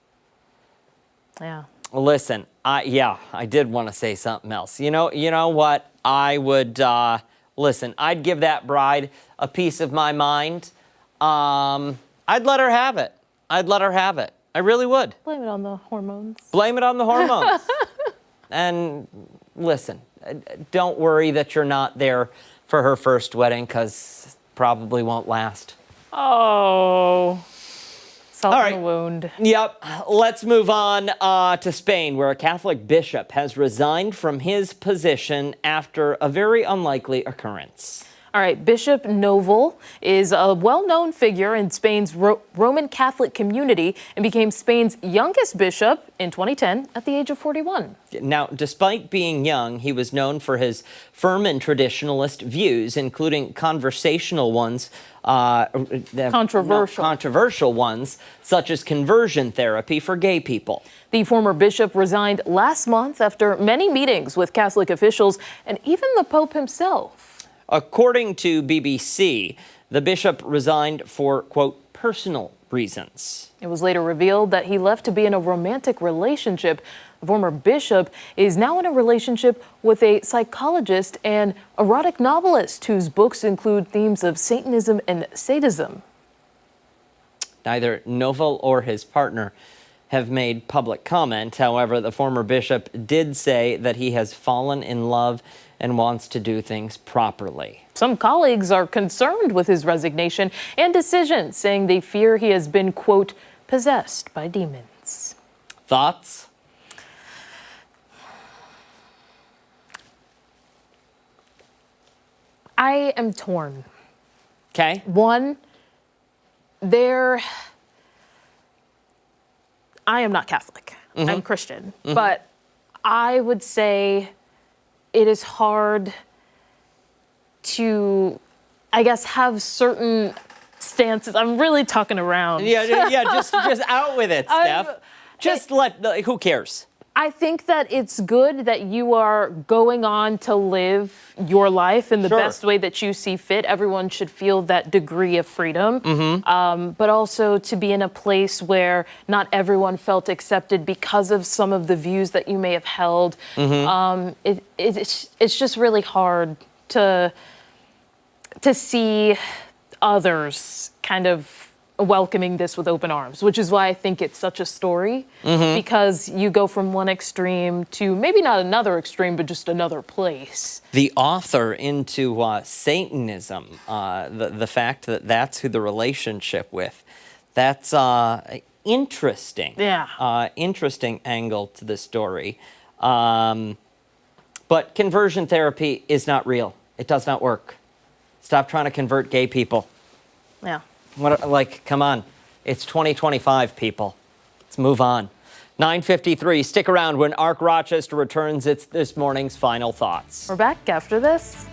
Yeah. Listen, I did want to say something else. You know what? I would, listen, I'd give that bride a piece of my mind. I'd let her have it. I really would. Blame it on the hormones. Blame it on the hormones. And listen, don't worry that you're not there for her first wedding, because probably won't last. Oh, salt All in right. the wound. Yep. Let's move on to Spain, where a Catholic bishop has resigned from his position after a very unlikely occurrence. All right, Bishop Novel is a well-known figure in Spain's Roman Catholic community and became Spain's youngest bishop in 2010 at the age of 41. Now, despite being young, he was known for his firm and traditionalist views, including controversial ones, such as conversion therapy for gay people. The former bishop resigned last month after many meetings with Catholic officials and even the Pope himself. According to BBC, the bishop resigned for, quote, personal reasons. It was later revealed that he left to be in a romantic relationship. The former bishop is now in a relationship with a psychologist and erotic novelist whose books include themes of Satanism and sadism. Neither Novel or his partner have made public comment. However, the former bishop did say that he has fallen in love and wants to do things properly. Some colleagues are concerned with his resignation and decision, saying they fear he has been, quote, possessed by demons. Thoughts? I am torn. Okay. One, I am not Catholic. I'm Christian. But I would say it is hard to, I guess, have certain stances. I'm really talking around. Yeah, just out with it, Steph. Who cares? I think that it's good that you are going on to live your life in the best way that you see fit. Everyone should feel that degree of freedom, but also to be in a place where not everyone felt accepted because of some of the views that you may have held. It's just really hard to see others kind of welcoming this with open arms, which is why I think it's such a story, because you go from one extreme to maybe not another extreme, but just another place. The author into Satanism, the fact that that's who the relationship with, that's interesting. Yeah. Interesting angle to the story. But conversion therapy is not real. It does not work. Stop trying to convert gay people. Yeah. Come on. It's 2025, people. Let's move on. 9:53. Stick around when Arc Rochester returns its this morning's final thoughts. We're back after this.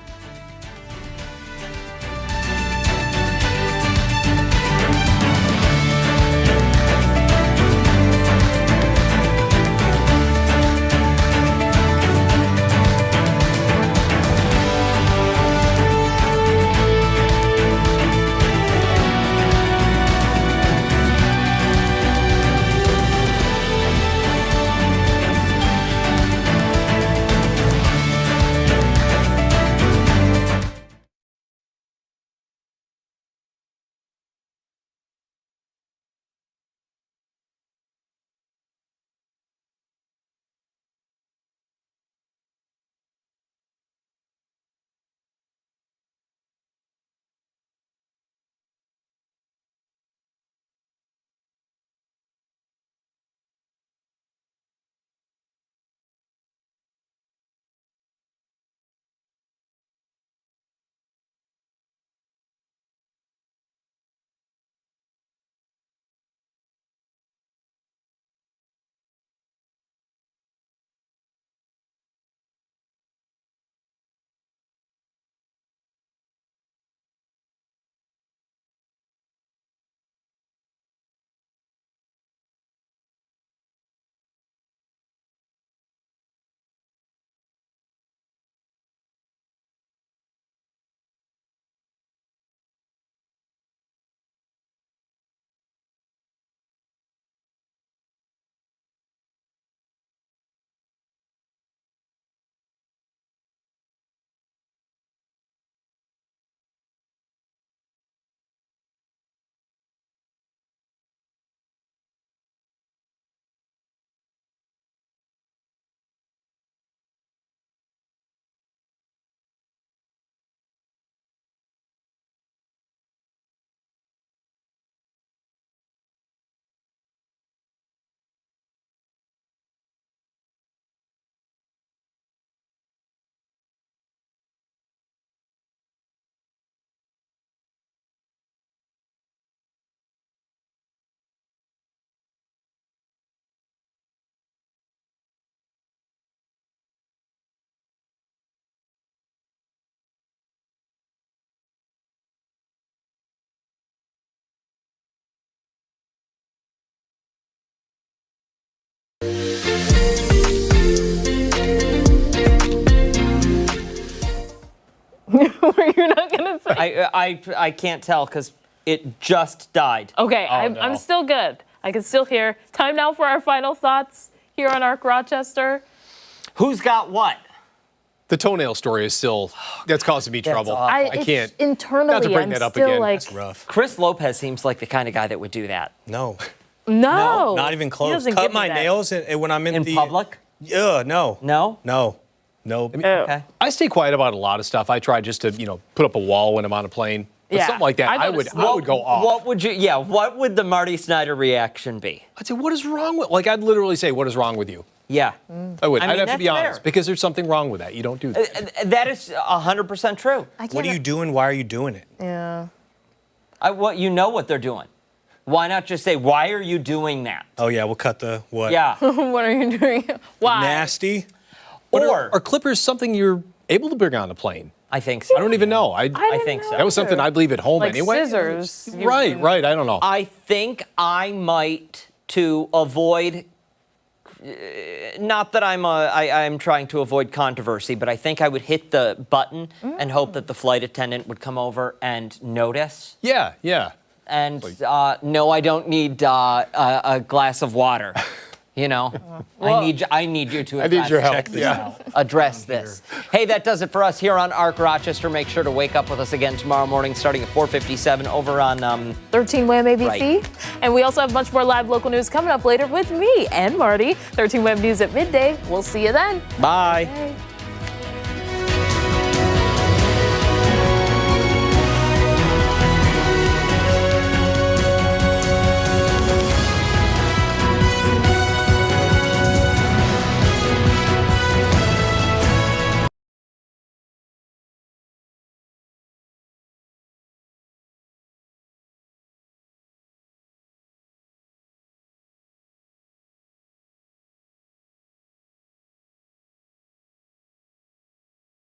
Were you not gonna say? I can't tell because it just died. Okay, Oh, I'm still good. I can still hear. Time now for our final thoughts here on Arc Rochester. Who's got what? The toenail story is still, that's causing me trouble. awful. I can't. Internally, not to bring I'm that up still again. like, That's rough. Chris Lopez seems like the kind of guy that would do that. No. no, Not even He close. doesn't Cut give me my that. nails and when I'm in the public? Yeah, no. No? No. No. Okay. I stay quiet about a lot of stuff. I try just to, put up a wall when I'm on a plane. But Yeah. something like that, I I go to would sleep. go off. What would the Marty Snyder reaction be? I'd say, what is wrong with, I'd literally say, what is wrong with you? Yeah. I would. I mean, I'd have to that's be honest fair. because there's something wrong with that. You don't do that. That is 100% true. What are you doing? Why are you doing it? Yeah. You know what they're doing. Why not just say, why are you doing that? Oh yeah, we'll cut the what? Yeah. What are you doing? Why? Nasty. But Or, are clippers something you're able to bring on a plane? I think so. I don't even know. I didn't think so. know that was something either. I'd leave at home Like anyway. scissors. Right. I don't know. I think I might, to avoid, not that I'm trying to avoid controversy, but I think I would hit the button and hope that the flight attendant would come over and notice. Yeah. And no, I don't need a glass of water. I need you to I need your help. address this. Hey, that does it for us here on Arc Rochester. Make sure to wake up with us again tomorrow morning starting at 4:57 over on 13 Wham ABC. Right. And we also have a bunch more live local news coming up later with me and Marty. 13 Wham News at midday. We'll see you then. Bye. Bye.